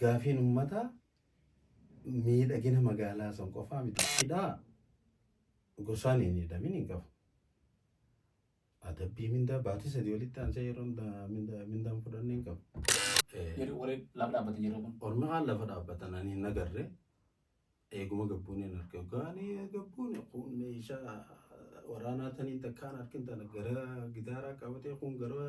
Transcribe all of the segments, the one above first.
Gaafiin uummataa miidhagina magaalaa san qofaa miti. Hidhaa gosaan hin hidhamin hin qabu. Adabbii mindaa baatii sadii walitti aansee yeroo mindaan fudhannee hin qabu. Warri lafa dhaabbatan yeroo kun. Ormi haan lafa dhaabbatan ani hin agarre eeguma gabbuun hin arge. Gaanii gabbuun kun meeshaa waraanaa tanii takkaan harkin tana gara gitaaraa qabatee kun gara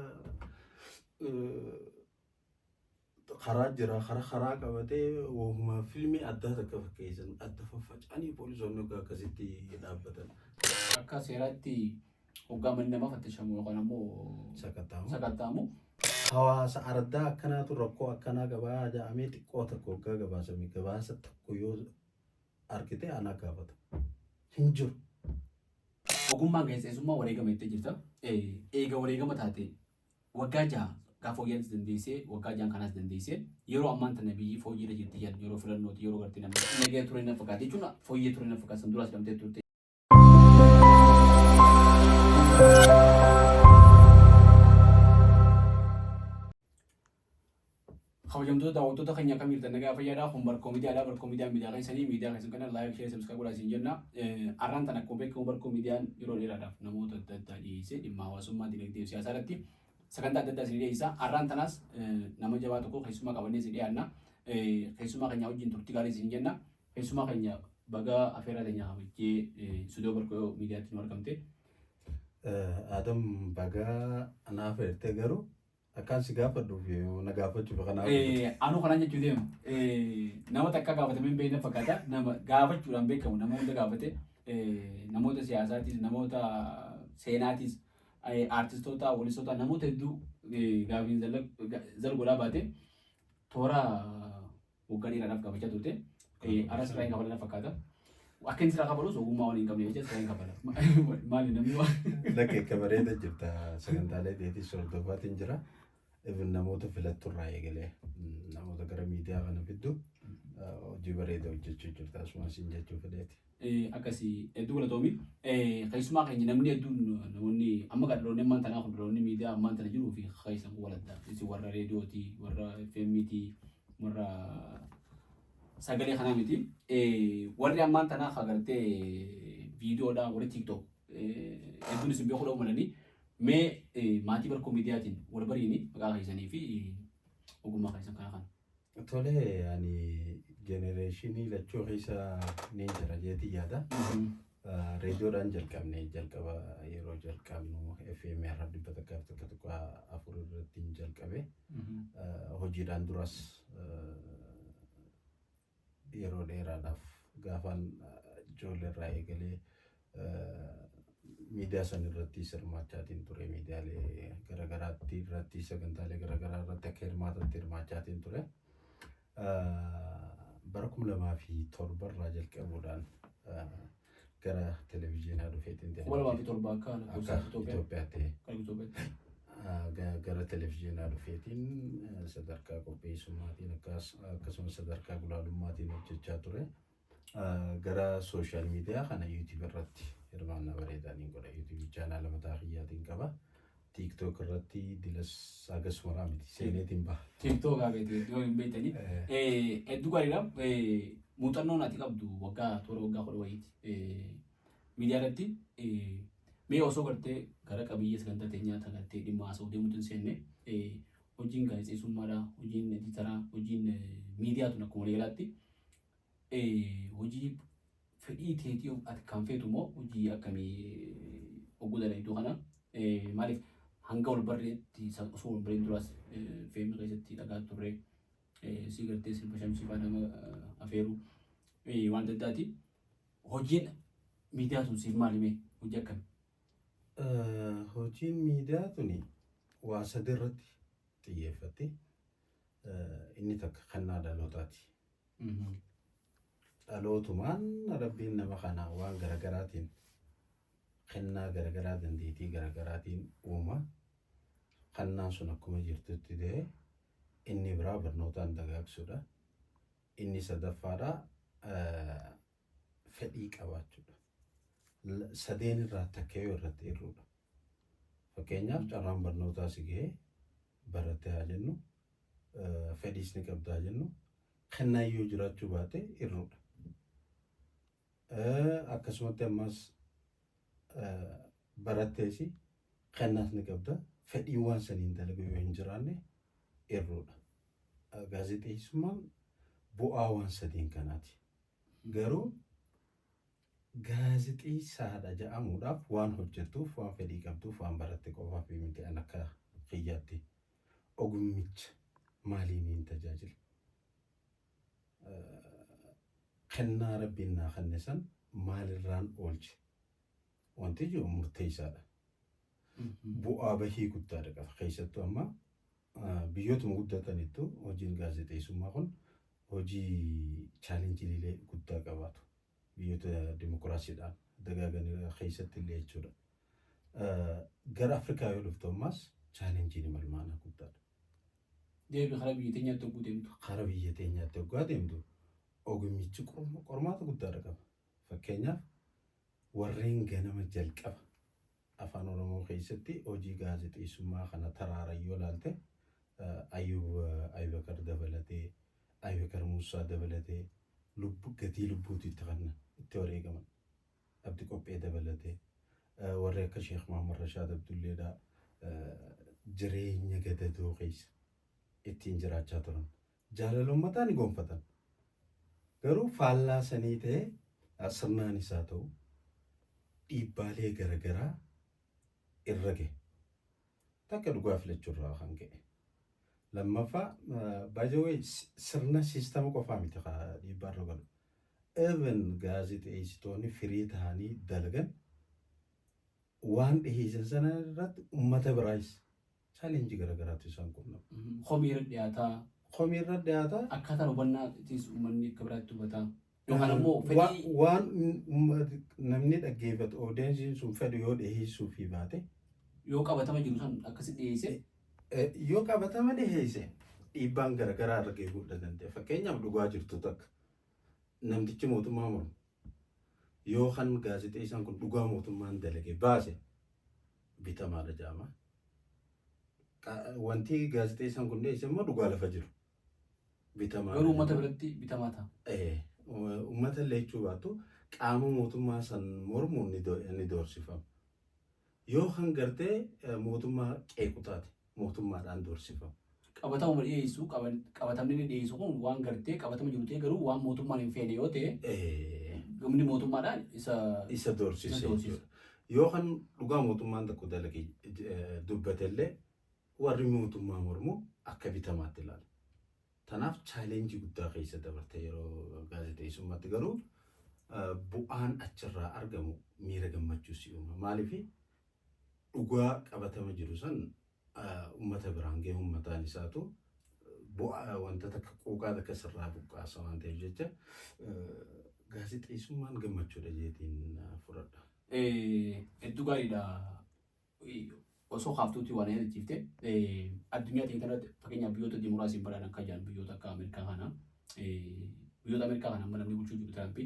karaa jira karaa qabatee wooma fiilmii addaa takka fakkeessan adda faffacanii poolisoonni akkasitti dhaabbatan. Akka seeraatti hoggaa manni namaa fattishamu yookaan ammoo sakattaamu. Hawaasa ardaa akkanaatu rakkoo akkanaa gabaa jedhamee xiqqoo tokko hoggaa gabaasame gabaasa tokko yoo argite anaa gaafata. Hin jiru. Ogummaan gaazexeessummaa wareegama itti jirta. Eega wareegama taate waggaa jaha gaafa hoyyaanis dandeessee waggaa jahan kanaas dandeessee yeroo ammaan tana biyyi fooyyiidha jirti jedhan yeroo filannooti yeroo gartee namni nagee ture na fakkaate jechuun fooyyee ture na fakkaate san duraas damtee turte. Kabajamtoota daawwattoota keenya akkam jirtan nagaa fayyaadhaa kun barkoo miidiyaa keessanii miidiyaa keessan kana laayik share subscribe godhaa isin jenna. Arraan tana akkuma beekamu barkoo miidiyaan yeroo dheeraadhaaf namoota adda addaa dhiyeessee dhimma hawaasummaa dinagdee fi siyaasaa irratti sagantaa adda addaa isin dhiyeessa. Arraan tanaas nama jabaa tokko keessummaa qabannee isin dhiyaanna. Keessummaa keenya wajjin turtii gaarii isin jenna. Keessummaa keenya baga afeeraa keenya hawwachee stuudiyoo barkoo miidiyaatti nu argamte. Adam baga anaaf ertee garuu akkaan si gaafadhuuf na gaafachuuf kanaaf. Anu kanaan jechuu deemu. Nama takka gaafatamee beekna fakkaata. Nama gaafachuudhaan beekamu nama hunda gaafate namoota siyaasaatis namoota seenaatis artistoota walisoota namoota hedduu gaafiin zalgodhaa baate toora waggaa dheeraadhaaf gaafachaa turte. Aras irraa hin kafalan fakkaata. Akka inni sirraa kafalus ogummaa waan hin qabne jecha sirraa hin kafala. Maali namni waan. Lakkeekka bareeda jirta sagantaalee dheetis hordofaatiin jira. Even namoota filatturraa eegalee namoota gara miidiyaa kana fiddu hojii bareeda hojjechuu jirta asumas hin jechuu fedheeti. Akkasii hedduu galatoomi. Keessumaa keenya namni hedduun namoonni amma kan dhaloonni ammaan tanaa kun dhaloonni miidiyaa ammaan tana jiruu fi keessan kun waladda. Isin warra reediyootii, warra FM'tii, warra sagalee kanaa miti. Warri ammaan tanaa agartee viidiyoodhaa warri TikTok hedduun isin beekuu dhabu malanii mee maatii barkoo miidiyaatiin wal bariini maqaa keessanii fi ogummaa keessan kana kana. Tole ani genereeshinii lachuu keessa ni jira jeetii yaada. Reediyoodhaan jalqabne jalqaba yeroo jalqabnu FM irra dhibba takkaaf tokko afur irratti jalqabe. Hojiidhaan duras yeroo dheeraadhaaf gaafaan ijoollee irraa eegalee miidiyaa san irratti hirmaachaatiin ture miidiyaalee garaagaraatti irratti sagantaalee garaagaraa irratti akka hirmaatatti hirmaachaatiin ture. Bara 2007 irraa jalqabuudhaan gara televezyiinaa dhufeetiin 2007 akka Itoophiyaatti gara televezyiinaa dhufeetiin sadarkaa qopheessummaatiin akkasumas sadarkaa gulaalummaatiin hojjechaa ture. Gara sooshaal miidiyaa kana YouTube irratti hirmaannaa bareedaa ni godha. YouTube chaanaala mataa kiyyaatiin qaba. TikTok irratti dilas agasuma miti seeneetiin baha. TikTok ageeti yoo hin beektanii. Hedduu gaariidha. Muuxannoon ati qabdu waggaa toora waggaa 10 wayiiti. Miidiyaa irratti mee osoo gartee gara qabiyyee sagantaa teenyaa tagartee dhimma haasa'uu deemuutu hin seenne hojiin gaazexeessummaadha, hojiin editaraa, hojiin miidiyaatu akkuma waliigalaatti hojii fedhii teetii ati kan feetu immoo hojii akkamii oggoodha iddoo kana maaliif hanga wal barreetti osoo wal barreen duraas feemii keessatti dhagaa turre si gartee sirba shamsifaa nama afeeru waan adda addaati. Hojiin miidiyaa sun siif maalimee hojii akkamii? Hojiin miidiyaa tuni waa sadii irratti xiyyeeffatti. Inni takka kennaa dhalootaati. Dhalootumaan rabbiin nama kana waan garagaraatiin kennaa garagaraa dandeettii garagaraatiin uuma. Kennaan sun akkuma jirtutti ta'e inni biraa barnootaan dagaagsuudha. Inni sadaffaadha fedhii qabaachuudha. Sadeen irraa takkee yoo irratti hir'uudha. Fakkeenyaaf carraan barnootaa si gahee barattee haa jennu, fedhiis ni qabdaa jennu, kennaayyuu jiraachuu baate irruudha. Akkasumatti ammas baratteesi kennaas ni qabda. Fedhiin waan saniin dalagu yoo hin jiraanne irruudha. Gaazexeessummaan bu'aa waan sadiin kanaati. Garuu gaazexeessaadha jedhamuudhaaf waan hojjettuuf, waan fedhii qabduuf, waan baratte qofaaf miti an akka kiyyaatti. Ogummicha maaliin hin tajaajila? Kennaa rabbiin naa kenne san maalirraan oolche? Wanti jiru murteessaadha. Bu'aa bahii guddaadha qaba. Keessattuu amma biyyootuma guddatanittu hojiin gaazexeessummaa kun hojii chaalenjiilee guddaa qabaatu. Biyyoota dimokiraasiidhaan dagaagan keessatti illee jechuudha. Gara Afrikaa yoo dhuftu ammas chaalenjiin malmaana guddaadha. Deebi karaa biyya teenyaatti hogguu deemtu. Karaa biyya teenyaatti hoggaa deemtu ogummichi qormaata guddaadha qaba. Fakkeenyaaf warreen ganama jalqaba afaan Oromoo keessatti hojii gaazexeessummaa kana taraara yoo ilaalte Ayyubakar dabalatee, Ayyubakar Muusaa dabalatee gatii lubbuutu itti wareegaman. Abdi Qophee dabalatee warri akka Sheekh Muhammad Rashaad Abdulleedhaa jireenya gadadoo keessa ittiin jiraachaa turan. Jaalala uummataa ni gonfatan. Garuu faallaa sanii ta'ee sirnaan isaa ta'u dhiibbaalee garaagaraa irra gahe. Takka dhugaa filachuurraa kan ka'e. Lammaffaa baay'ee sirna siistama qofaa miti dhiibbaarra galu. Even gaazexeessitoonni firii ta'anii dalagan waan dhiheessan sana irratti uummata biraayis chaalenjii garaagaraatu isaan quunnamu. Komii irra dhiyaataa. Komii irra dhiyaataa. Akkaataan hubannaatiis uummanni akka biraatti hubataa. Yookaan immoo fedhii. Waan namni dhaggeeffatu odeessiin sun fedhu yoo dhiheessuu fi baate. Yoo qabatama jiru san akkasi dhiheesse. Yoo qabatama dhiheesse dhiibbaan garaagaraa irra gahuu danda'a. Fakkeenyaaf dhugaa jirtu takka namtichi mootummaa mormu yoo kan gaazexeessaan kun dhugaa mootummaan dalage baase bitamaadha jedhama. Wanti gaazexeessaan kun dhiyeesse immoo dhugaa lafa jiru bitamaa. Garuu uummata biratti bitamaa ta'a. Uummata illee jechuu baattu qaama mootummaa san mormuun ni doorsifama. Yoo kan gartee mootummaa qeequ taate mootummaadhaan doorsifama. Qabatama dhiyeessu qabatamni dhiyeessu kun waan gartee qabatama jiru ta'e garuu waan mootummaan hin feene yoo ta'e gumni mootummaadhaan isa doorsisa. Yoo kan dhugaa mootummaan tokko dalage dubbatellee warri mootummaa mormu akka bitamaatti ilaala. Tanaaf chaalenjii guddaa keessa dabarte yeroo gaazexeessummaatti garuu bu'aan achirraa argamu miira gammachuu si uuma. Maaliif dhugaa qabatama jiru san uummata biraan gahee uummataan isaatu bu'aa wanta takka quuqaa takka sirraa buqqaasa waan ta'eef jecha gaazexeessummaan gammachuudha jeetiin fudhadha. Hedduu gaariidha. Osoo kaaftuutti waan yaadachiifte addunyaa ta'e kanarratti fakkeenyaaf biyyoota dimokiraasiin badhaadhaan kan jiran biyyoota akka Ameerikaa kana biyyoota Ameerikaa kana amma namni bulchuu jiru Tiraampi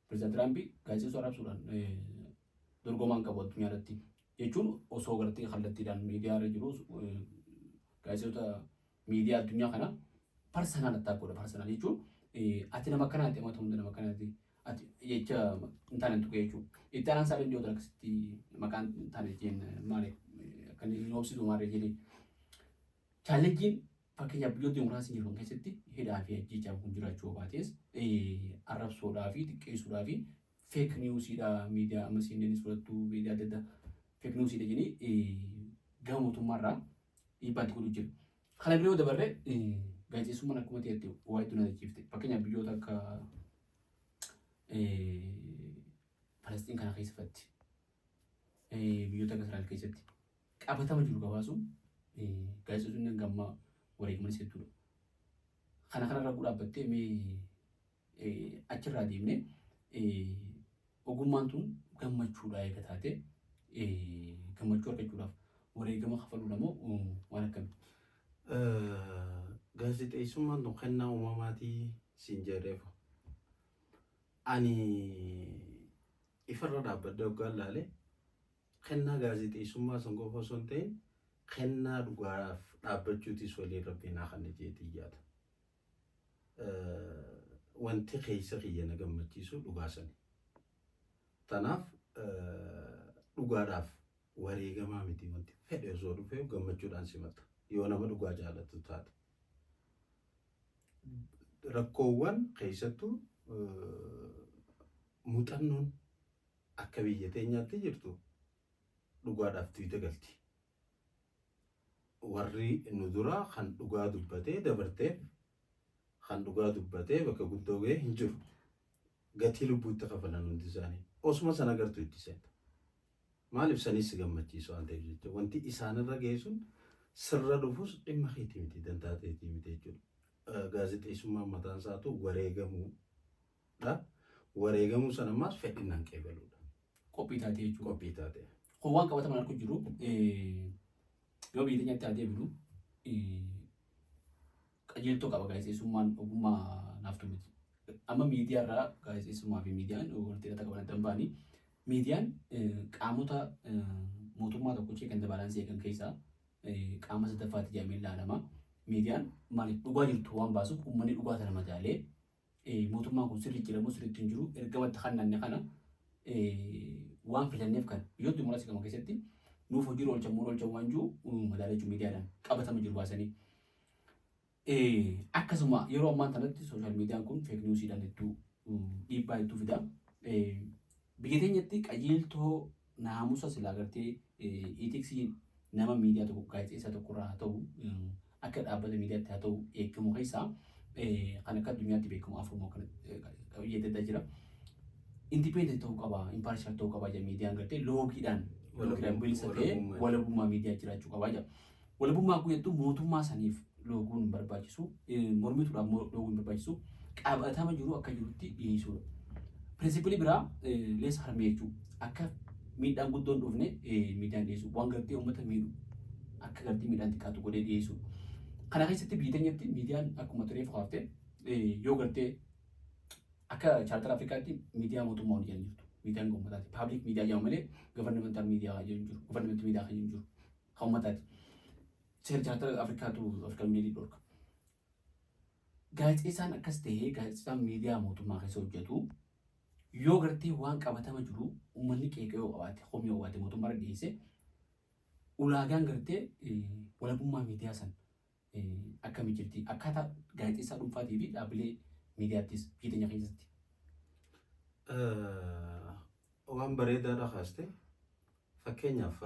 pirezidaanti Tiraampi gaazexeessuu arrabsuudhaan dorgomaan qabu addunyaa irratti jechuun osoo gartee kallattiidhaan miidiyaa irra jiru gaazexeessota miidiyaa addunyaa kana parsanaan attaakkoodha. Parsanaan jechuun ati nama akkanaati amma ta'uu nama akkanaati ati jecha hin taane tuqee jechuudha. Itti aanaan isaa danda'u akkasitti maqaan hin taane jeen maali kan inni obsitu maali jedhee chaalenjiin fakkeenyaaf biyyoota dimokiraasiin jiran keessatti hidhaa fi ajjeechaa kun jiraachuu baates arrabsoodhaa fi xiqqeessuudhaa fi feek niwusiidha miidiyaa amma siineenis fudhattu miidiyaa adda addaa feek niwusiidha jedhanii gama mootummaarraa dhiibbaatti godhu jiru. Kana biroo dabarree gaazexeessummaan akkuma ta'etti waa hedduu na jechifte fakkeenyaaf biyyoota akka Falastiin kana keessatti biyyoota akka Israa'el keessatti qabatama jiru gabaasuun gaazexeessonni gammaa wareegaman hedduudha. Kana kanarra dhaabbattee mee achirraa deemnee ogummaan tun gammachuudha eega taate gammachuu argachuudhaaf wareegama kafaluudha moo waan akkamii? Gaazexeessummaan tun kennaa uumamaatii siin jedheefu. Ani ifarra dhaabbadde hoggaan laalee kennaa gaazexeessummaa san qofa osoo hin ta'in kennaa dhugaaf dhaabbachuutis waliin rabbiin haa kan jeetii yaada. wanti keessa kiyya na gammachiisu dhugaasani. Tanaaf dhugaadhaaf wareegamaa miti wanti fedhe osoo dhufee gammachuudhaan simata yoo nama dhugaa jaalatu taate. Rakkoowwan keessattuu muuxannoon akka biyya teenyaatti jirtu dhugaadhaaf tuyita galti. Warri nu dura kan dhugaa dubbatee dabarteef kan dhugaa dubbatee bakka guddoo ga'e hin jiru. Gatii lubbuutti kafalan hundi isaanii osuma sana agartu itti seenta. Maaliif sanis gammachiisu waan ta'eef jechuudha. Wanti isaanirra ga'e sun sirra dhufus dhimma keetii miti dantaa ta'eetii miti jechuudha. Gaazexeessummaan mataan isaatu wareegamuudha. Wareegamuu sana ammaas fedhinnaan qeebaluudha. Qophii taatee jechuudha. Qophii taatee. Waan qabataman harka jiru yoo biyya teenyaatti taatee bilu qajeeltoo qaba gaazexeessummaan ogummaa naaftu miti. Amma miidiyaarraa gaazexeessummaa fi miidiyaan walitti hidhata qaban adda baanii miidiyaan qaamota mootummaa tokko kan dabalaansii eegan keessaa qaama sadaffaatti jedhamee ilaalama. Miidiyaan maaliif dhugaa jirtu waan baasuuf uummanni dhugaa sana madaalee mootummaan kun sirrii jedhamu sirriitti hin jiru ergamatti kannanne kana waan filanneef kan biyyooti muraasa qaban keessatti nuuf hojii oolchan waan jiru madaalee jechuun miidiyaadhaan qabatama jiru baasanii. Akkasuma yeroo ammaan kanatti sooshaal miidiyaan kun feek niwusiidhaan hedduu dhiibbaa hedduu fida. Biyya teenyatti qajeeltoo naamusa silaa gartee itiksii nama miidiyaa tokko gaazexeessaa tokkorraa haa ta'u akka dhaabbata miidiyaatti haa ta'u eegamu keessaa kan akka addunyaatti beekamu afurmoo kan qabiyyee adda jira. Indipendent ta'uu qaba, impartial ta'uu qaba jedha miidiyaan gartee loogiidhaan bilisa ta'ee walabummaa miidiyaa jiraachuu qaba jedha. Walabummaa kun hedduu mootummaa saniif looguun barbaachisu, mormituudhaan looguun barbaachisu qabatama jiru akka jirutti dhiyeessuudha. Pirinsipilii biraa leessa harmee jechuudha. Akka miidhaan guddoon dhufne miidiyaan dhiyeessu waan gartee uummata miidhu akka gartee miidhaan xiqqaatu godhee dhiyeessu. Kana keessatti biyya teenyatti miidiyaan akkuma turee faaftee yoo gartee akka chaartara Afrikaatti miidiyaa mootummaa hojii jirtu. Miidiyaan uummataati. Paabliik miidiyaa jedhamu malee gavarnamental miidiyaa kan jiru. Gavarnamental miidiyaa kan jiru. Kan uummataati. Seera chaartara Afrikaatu Afrikaan miidiyaa dhorka. Gaazexeessaan akkas ta'ee gaazexeessaan miidiyaa mootummaa keessa hojjetu yoo gartee waan qabatama jiru uummanni qeeqee qabaate homee qabaate mootummaarra dhiyeesse ulaagaan gartee walabummaa miidiyaa san akkami jirti akkaataa gaazexeessaa dhuunfaatii fi dhaabbilee miidiyaattis biyya teenya keessatti. Waan bareedaadha kaaste fakkeenyaaf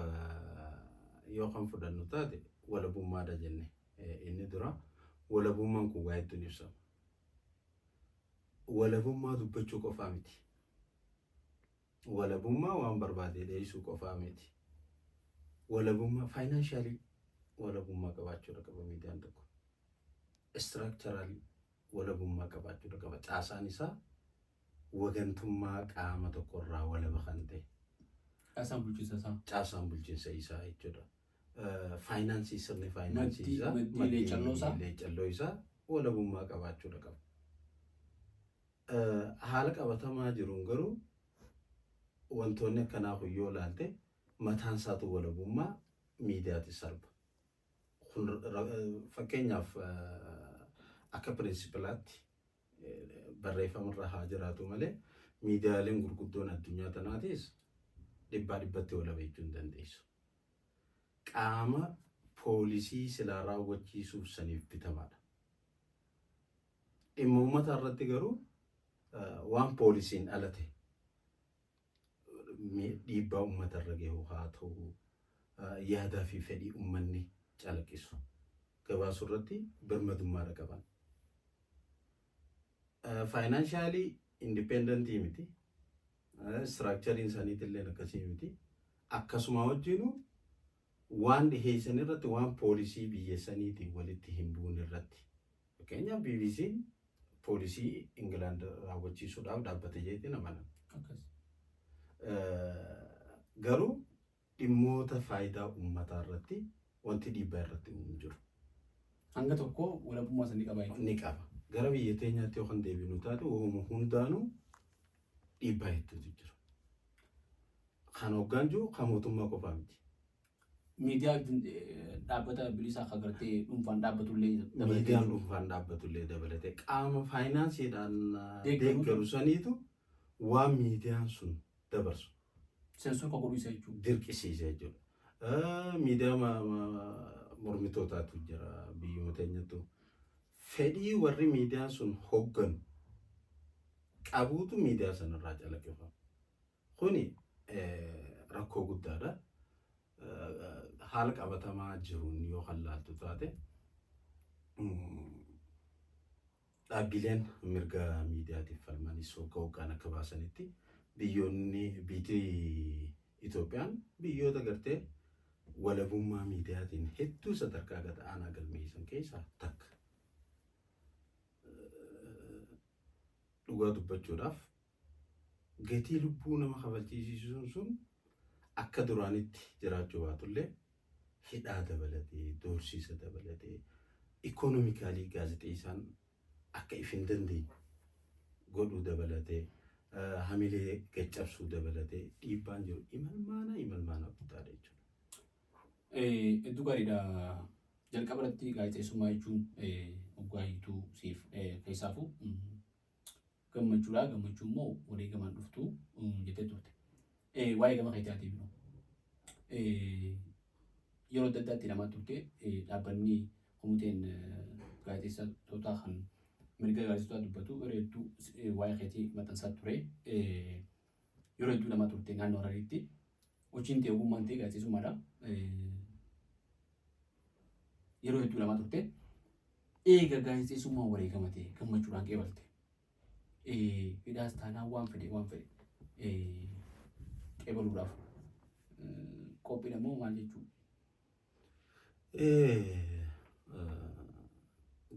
yoo kan fudhannu taate walabummaadha jenne inni dura walabummaan kun waa hedduun ibsama. Walabummaa dubbachuu qofaa miti. Walabummaa waan barbaade dhiyeessuu qofaa miti. Walabummaa faayinaanshaali walabummaa qabaachuudha qaba miidiyaan tokko. Istiraakcharaali walabummaa qabaachuudha qaba. Caasaan isaa wagantummaa qaama tokkorraa walaba kan ta'e. Caasaan bulchiinsa isaa. Caasaan bulchiinsa isaa jechuudha. Faayinaansii sirni faayinaansii isaa leecalloo isaa walabummaa qabaachuudha qaba. Haala qabatamaa jiruun garuu wantoonni akkanaa kun yoo ilaalte mataan isaatu walabummaa miidiyaatti salpha. Fakkeenyaaf akka pirinsipalaatti barreeffamarra haa jiraatu malee miidiyaaleen gurguddoon addunyaa tanaatis dhibbaa dhibbatti walaba jechuu hin dandeessu. Qaama poolisii silaa raawwachiisuuf saniif bitamaadha. Dhimma uummataa irratti garuu waan poolisiin alate dhiibbaa uummata irra gahu haa ta'u yaadaa fi fedhii uummanni calaqqisu gabaasuu irratti birmadummaadha qaban. Faayinaanshaali indipendentii miti. Istiraakchariin isaaniitillee akkasii miti. Akkasuma wajjinu waan dhiheessan irratti waan poolisii biyya saniitiin walitti hin buune irratti. Fakkeenyaaf BBC'n poolisii Ingilaand raawwachiisuudhaaf dhaabbate jeetiin amanan. Garuu dhimmoota faayidaa uummataa irratti wanti dhiibbaa irratti hin jiru. Hanga tokko walabummaa sanii qaba. Ni qaba. Gara biyya teenyaatti yoo kan deebinu taate uumama hundaanuu dhiibbaa hedduutu jira. Kan hoggaan jiru kan mootummaa qofaa miti. miidiyaa dhaabbata bilisaa akka gartee dhuunfaan dhaabbatullee miidiyaan dhuunfaan dhaabbatullee dabalatee qaama faayinaansiidhaan deeggaru saniitu waan miidiyaan sun dabarsu. Sensor ka godhu isa jechuudha. Dirqisiisa jechuudha. Miidiyaa mormitootaatu jira biyyuma teenyattu. Fedhii warri miidiyaan sun hogganu qabuutu miidiyaa sanarraa calaqqifama. Kuni rakkoo guddaadha. Haala qabatamaa jiruun yoo hallaaltu taate dhaabbileen mirga miidiyaatiif falmanis hoggaan akka baasanitti biyyoonni Itoophiyaan biyyoota gartee walabummaa miidiyaatiin hedduu sadarkaa gad aanaa galmeessan keessaa takka. Dhugaa dubbachuudhaaf gatii lubbuu nama kabachiisuun sun akka duraanitti jiraachuu baatullee hidhaa dabalatee doorsiisa dabalatee ikoonomikaalii gaazexeessaan akka if hin dandeenye godhuu dabalatee hamilee gaccabsuu dabalatee dhiibbaan jiru imalmaana guddaadha jechuudha. Hedduu gaariidha. Jalqaba irratti gaazexeessummaa jechuun dhugaayyituu siif keessaafuu gammachuudha. Gammachuu immoo walii gamaan dhuftu jettee turte. Waa'ee gama keetiyaatiif immoo yeroo adda addaatti namaa turte dhaabbanni komiteen gaazexeessitoota kan mirga gaazexeessitoota dubbatu yeroo hedduu waa'ee keetii maxxansaa ture. Yeroo hedduu namaa turte naannoo Hararitti hojiin ta'e ogummaan ta'e gaazexeessummaadha. Yeroo hedduu namaa turte eega gaazexeessummaan wareegama ta'e gammachuudhaan qeebalte. Hidhaas taanaan waan fedhe qeebaluudhaaf qophiidha moo maal jechuudha?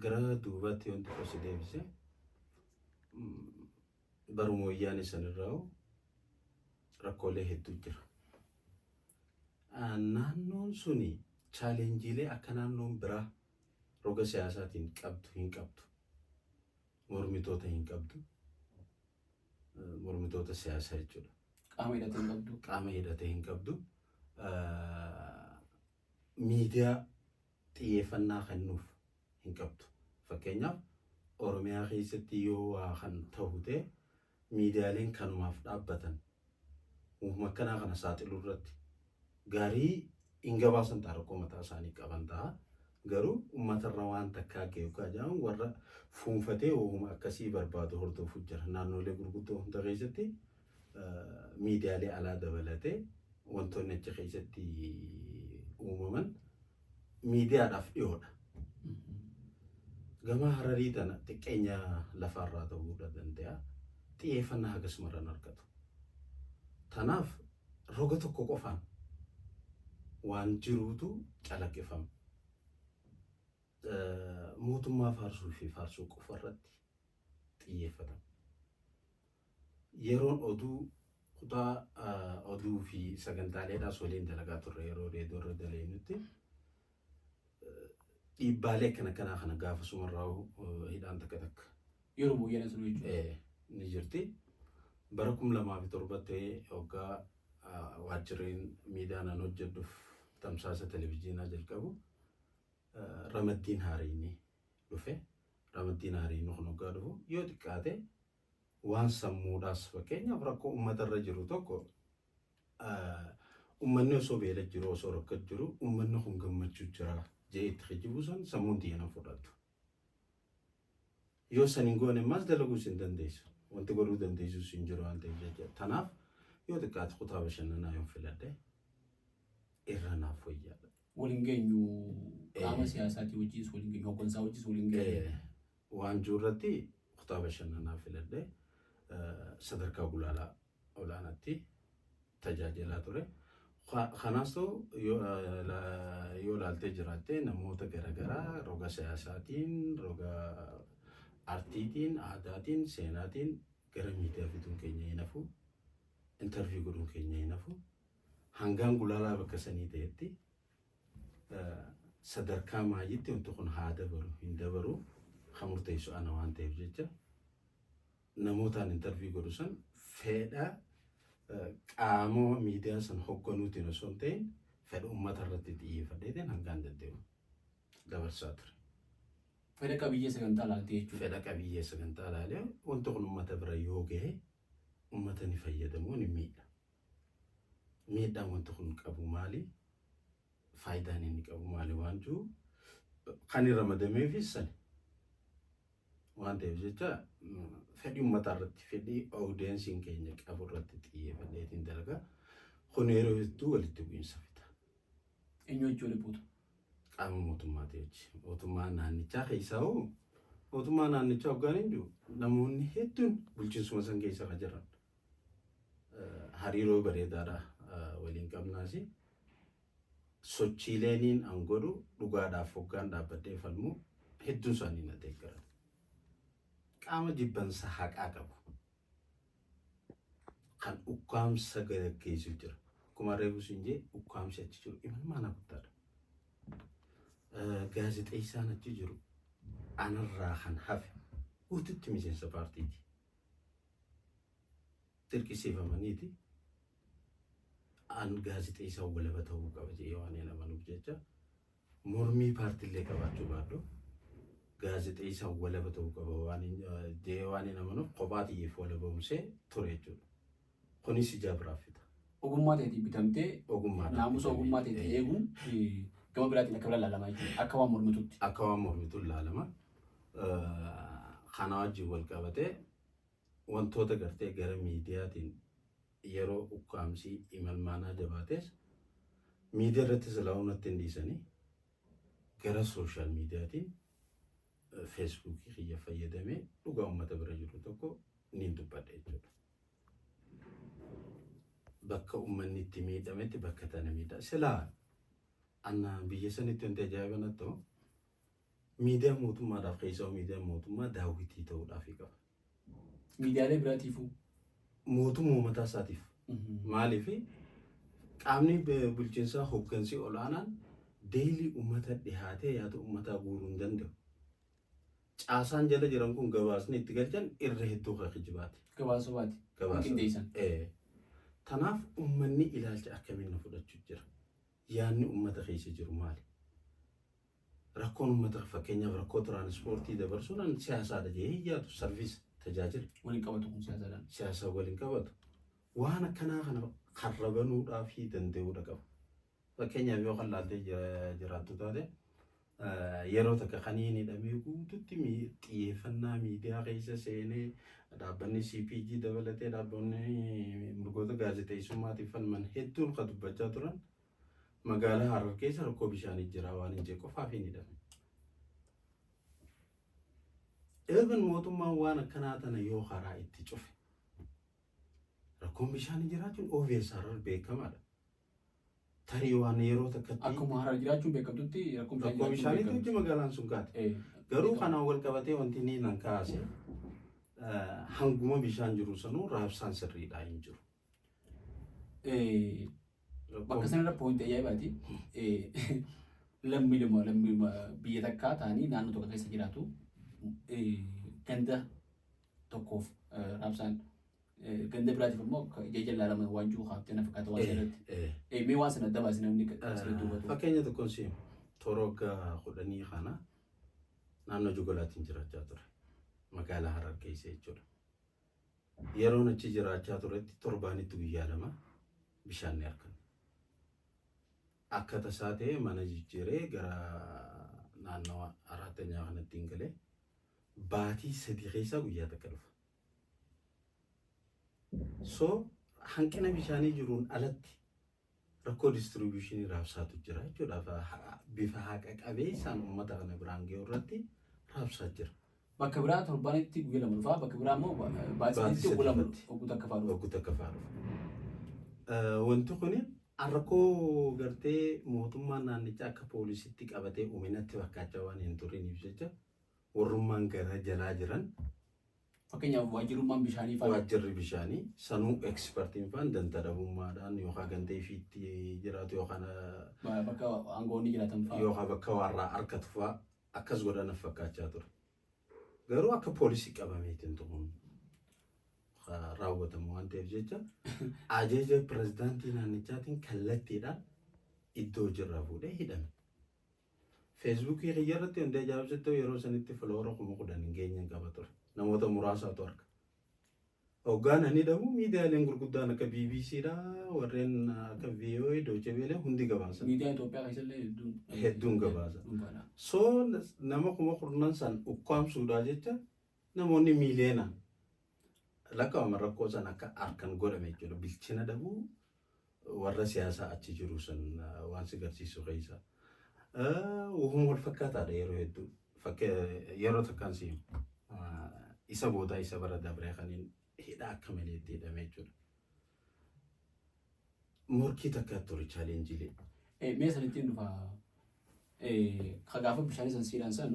Gara duubaatti wanti qosi deebise baruma wayyaanee sanirraa rakkoolee hedduu jira. Naannoon suni chaalenjiilee akka naannoon biraa roga siyaasaatiin qabdu hin qabdu. Mormitoota hin qabdu. Mormitoota siyaasaa jechuudha. Qaama hidhatee hin qabdu. Miidiyaa xiyyeeffannaa kennuuf hin qabdu. Fakkeenyaaf Oromiyaa keessatti yoo waa kan ta'u ta'e miidiyaaleen kanumaaf dhaabbatan uumama akkanaa kana saaxiluu irratti gaarii hin gabaasan ta'a rakkoo mataa isaanii qaban ta'a. Garuu uummatarra waan takkaa ga'e yookaan jedhamu warra fuunfatee uumama akkasii barbaadu hordofuuf jira. Naannolee gurguddoo hunda keessatti miidiyaalee alaa dabalatee wantoonni achi keessatti uumaman miidiyaadhaaf dhiyoodha. Gama Hararii tana xiqqeenya lafarraa ta'uu danda'a. Xiyyeeffannaa hagas maran argatu. Tanaaf roga tokko qofaan waan jiruutu calaqqifama. Mootummaa faarsuu fi faarsuu qofa irratti xiyyeeffatama. Yeroon kutaa oduu fi sagantaaleedhaas waliin dalagaa turre yeroo reedoo irra daleenutti dhiibbaalee kana gaafa sumarraa hidhaan takka. Yeroo wayyaanee sun jechuudha. Ni jirti. Bara 2007 waggaa waajjireen miidiyaan hojjedhuuf tamsaasa televezyiinaa jalqabu Ramaddiin Haariinii dhufe. Ramaddiin Haariinii kun waggaa dhufu yoo xiqqaate waan sammuudhaas fakkeenyaaf rakkoo uummatarra jiru tokko uummanni osoo beela jiru osoo rakkatu jiru uummanni kun gammachuu jira jee itti hijibu san sammuun xiyyeena fudhatu. Yoo san hin goone maas dalaguus hin dandeessu. Wanti godhuu dandeessus hin jiru waan ta'eef jechuudha. Tanaaf yoo xiqqaate kutaa bashannanaa yoo filadhe irra naaf wayyaadha. Waliin geenyu qaama siyaasaatii wajjis waliin geenyu hoggansaa wajjis waliin geenyu. Waan jirratti kutaa bashannanaa filadhe sadarkaa gulaalaa olaanaatti tajaajilaa ture. Kanaas ta'u yoo ilaaltee jiraatte namoota garaagaraa roga siyaasaatiin, roga aartiitiin, aadaatiin, seenaatiin gara miidiyaa fiduun keenya hin hafu, intarviyu godhuun keenya hin hafu. Hangaan gulaalaa bakka sanii ta'etti sadarkaa maayitti wanti kun haa dabaru hin dabaru kan murteessu ana waan ta'eef jecha namootaan intarviyu godhu san fedha qaama miidiyaa san hogganuutiin osoo hin ta'in fedha uummata irratti xiyyeeffateetiin hangaan deddeemu dabarsaa ture. Fedha qabiyyee sagantaa ilaaltee jechuudha. Fedha qabiyyee sagantaa ilaalee wanti kun uummata bira yoo gahe uummata ni fayyadamu ni miidha. Miidhaan wanti kun qabu maali? Faayidaan inni qabu maali waan jiru kan irra madameefis sani. Waan ta'eef jecha fedhii uummataa irratti fedhii oodeensiin keenya qabu irratti xiyyeeffateetiin dalagaa kun yeroo hedduu walitti bu'iinsa fida. Eenyu jechuun dhibuutu? Qaama mootummaati jechi. Mootummaa naannichaa keessaa hoo mootummaa naannichaa hoggaan hin jiru namoonni hedduun bulchiinsuma san keessa kan jiran hariiroo bareedaadha waliin qabnaasi. Sochiileeniin an godhu dhugaadhaaf hoggaan dhaabbadhee falmu hedduun isaanii na deeggaran. Qaama jibbansa haqaa qabu. Kan ukkaamsa gaggeessu jira. Akkuma reefu siin jee ukkaamsi achi jiru imalmaana guddaadha. Gaazexeessaan achi jiru anarraa kan hafe guututti miseensa paartiiti. Dirqisiifamaniiti. An gaazexeessaa walaba ta'uu qaba jedhee waan hin amanuuf jecha mormii paartiilee qabaachuu baadhu gaazexeessaa walaba ta'uu qaba waan hin amanuuf kophaa xiyyeef walabamsee ture jechuudha. Kunis ijaa biraaf fida. Ogummaa ta'eetiin bitamtee naamusa ogummaa ta'eetiin eeguun gama biraatiin akka biraan ilaalamaa jechuudha. Akka waan mormituutti. Akka waan mormituun ilaalama. Kana wajjin wal qabatee wantoota gartee gara miidiyaatiin yeroo ukkaamsii imalmaanaa jabaates miidiyaa irratti silaa'uunatti hin dhiisanii gara sooshaal miidiyaatiin feesbuukii kiyya fayyadamee dhugaa uummata bira jiru tokko niin dubbadha jechuudha. Bakka uummanni itti miidhametti bakka tana miidhaa. Silaa anna biyya sanitti wanti ajaa'iba natti ta'u miidiyaa mootummaadhaaf keessaa miidiyaa mootummaa daawwitii ta'uudhaaf qaba. Miidiyaalee biraatiifuu mootummaa mataa isaatiif. Maaliif qaamni bulchiinsaa hooggansi olaanaan deelii uummata dhihaatee yaada uummataa guuruu hin danda'u. Caasaan jala jiran kun gabaasni itti galchan irra hedduu kan kijibaati. Gabaasabaati. Qindeessan. Tanaaf uummanni ilaalcha akkamiin na fudhachuu jira. Yaadni uummata keessa jiru maali? Rakkoon uummata fakkeenyaaf rakkoo tiraanispoortii dabarsuudhaan siyaasaadha jedhee yaadu sarviis tajaajila. Waliin qabatu kun siyaasaadhaan. Siyaasa waliin qabatu. Waan akkanaa kana harrabanuudhaaf danda'uudha qaba. Fakkeenyaaf yoo kan laaltee jiraattu taate yeroo takka kaniin hidhamee guututti xiyyeeffannaa miidiyaa keessa seenee dhaabbanni CPG dabalatee dhaabbanni mirgoota gaazexeessummaatiif falman hedduun kan dubbachaa turan magaalaa Harar keessa rakkoo bishaanii jira waan hin jee qofaaf hin hidhame. Eegan mootummaan waan akkanaa tana yoo karaa itti cufe rakkoon bishaanii jiraachuun obvious Harar beekamaadha. Tarii waan yeroo takkatti akkuma Harar jiraachuun beekamtutti rakkoo bishaaniitu magaalaan sun kaate. Garuu kanaan wal qabatee wanti ni nan kaase hanguma bishaan jiru sanuu raabsaan sirriidhaa hin jiru. Bakka sanarra poointi ajaa'ibaati. Lammii biyya takkaa ta'anii naannoo tokko keessa jiraatu ganda tokkoof raabsaan ganda biraatiif immoo ija ilaalama waan jiru haaftee na fakkaata waan sanarratti. Mee waan sana adda baasee namni asirratti hubatu. Fakkeenya tokkoon si torogga 10 kana naannoo Jogolaatiin jiraachaa ture. Magaalaa Harar keessa jechuudha. Yeroon achi jiraachaa turetti torbaanitti guyyaa 2 bishaan ni argama. Akka tasaa ta'e mana jijjiiree gara naannoo Araatanyaa kanatti hin galee baatii 3 keessa guyyaa takka dhufa. So hanqina bishaanii jiruun alatti rakkoo distribuushinii raabsaatu jira jechuudha. Bifa haqa qabeessaan uummata kana biraan ga'u irratti raabsaa jira. Bakka biraa torbaanitti guyyaa 2 dhufaa bakka biraa immoo baatiitti ogguu takka fa'aa dhufa. Wanti kun rakkoo gartee mootummaan naannichaa akka poolisiitti qabatee uuminatti fakkaachaa waan hin turiniif jecha warrummaan gara jalaa jiran fakkeenyaaf waajjirummaan bishaanii fa'aa waajjirri bishaanii sanuu ekspertiin fa'aan dantadhabummaadhaan yookaan gantee fiitti jiraatu yookaan bakka aangoonni jiraatan fa'aa yookaan bakka warraa harkatu fa'aa akkas godhanaaf fakkaachaa ture. Garuu akka poolisii qabameetiin turuun raawwatamu waan ta'eef jecha ajaja pirezidaantii naannichaatiin kallattiidhaan iddoo jirraa fuudhee hidhame. Feesbuukii kiyyarratti hundee jaabsattuu yeroo sanitti filoora 10,000 hin geenye qaba ture. Namoota muraasaatu arga. Hoggaan ani dhabu miidiyaaleen gurguddaan akka BBCdha warreen akka VOA Deutsche Welle hundi gabaasa. Miidiyaa Itoophiyaa keessallee hedduun gabaasa. So nama 10,000 san ukkaamsuudhaa jecha namoonni miiliyoonaan lakkaa'ama rakkoo san akka harkaan godhame jechuudha. Bilchina dhabuu warra siyaasaa achi jiru san waan si agarsiisu keessa. Uumama wal fakkaataadha yeroo hedduu. Yeroo takkaan si isa boodaa isa bara dabree kaniin hidhaa akka malee itti hidhame jechuudha. Morkii takka ture chaalenjiilee. Mee sanittiin dhufa gaafa bishaanii san siidhaan san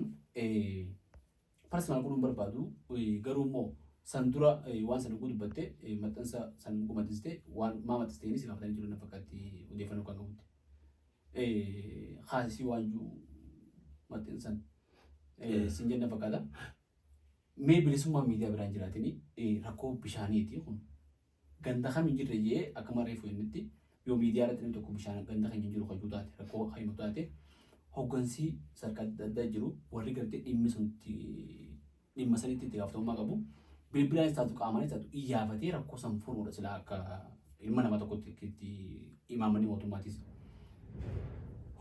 parsonaal godhuun barbaadu garuu immoo san dura waan sana dubbatte maxxansa san gumattiste waan maa maxxisteenis si gaafatanii jiru na fakkaatti odeeffannoo kan qabutti. Haasisii waanjuu maxxansan sin jenna fakkaata. Mee bilisummaa miidiyaa biraan jiraatanii rakkoo bishaaniiti kun ganda kamiin jirre jee akka maree fuudhanitti yoo miidiyaa irratti namni tokko bishaan ganda kan jiru hojii taate rakkoo haimatu taate hoggansii sadarkaa adda addaa jiru warri gartee dhimma sanitti itti gaafatamummaa qabu bilbilaan taatu qaamaanis taatu iyyaafatee rakkoo san furuudha sila akka ilma nama tokkotti itti imaamanii mootummaatis.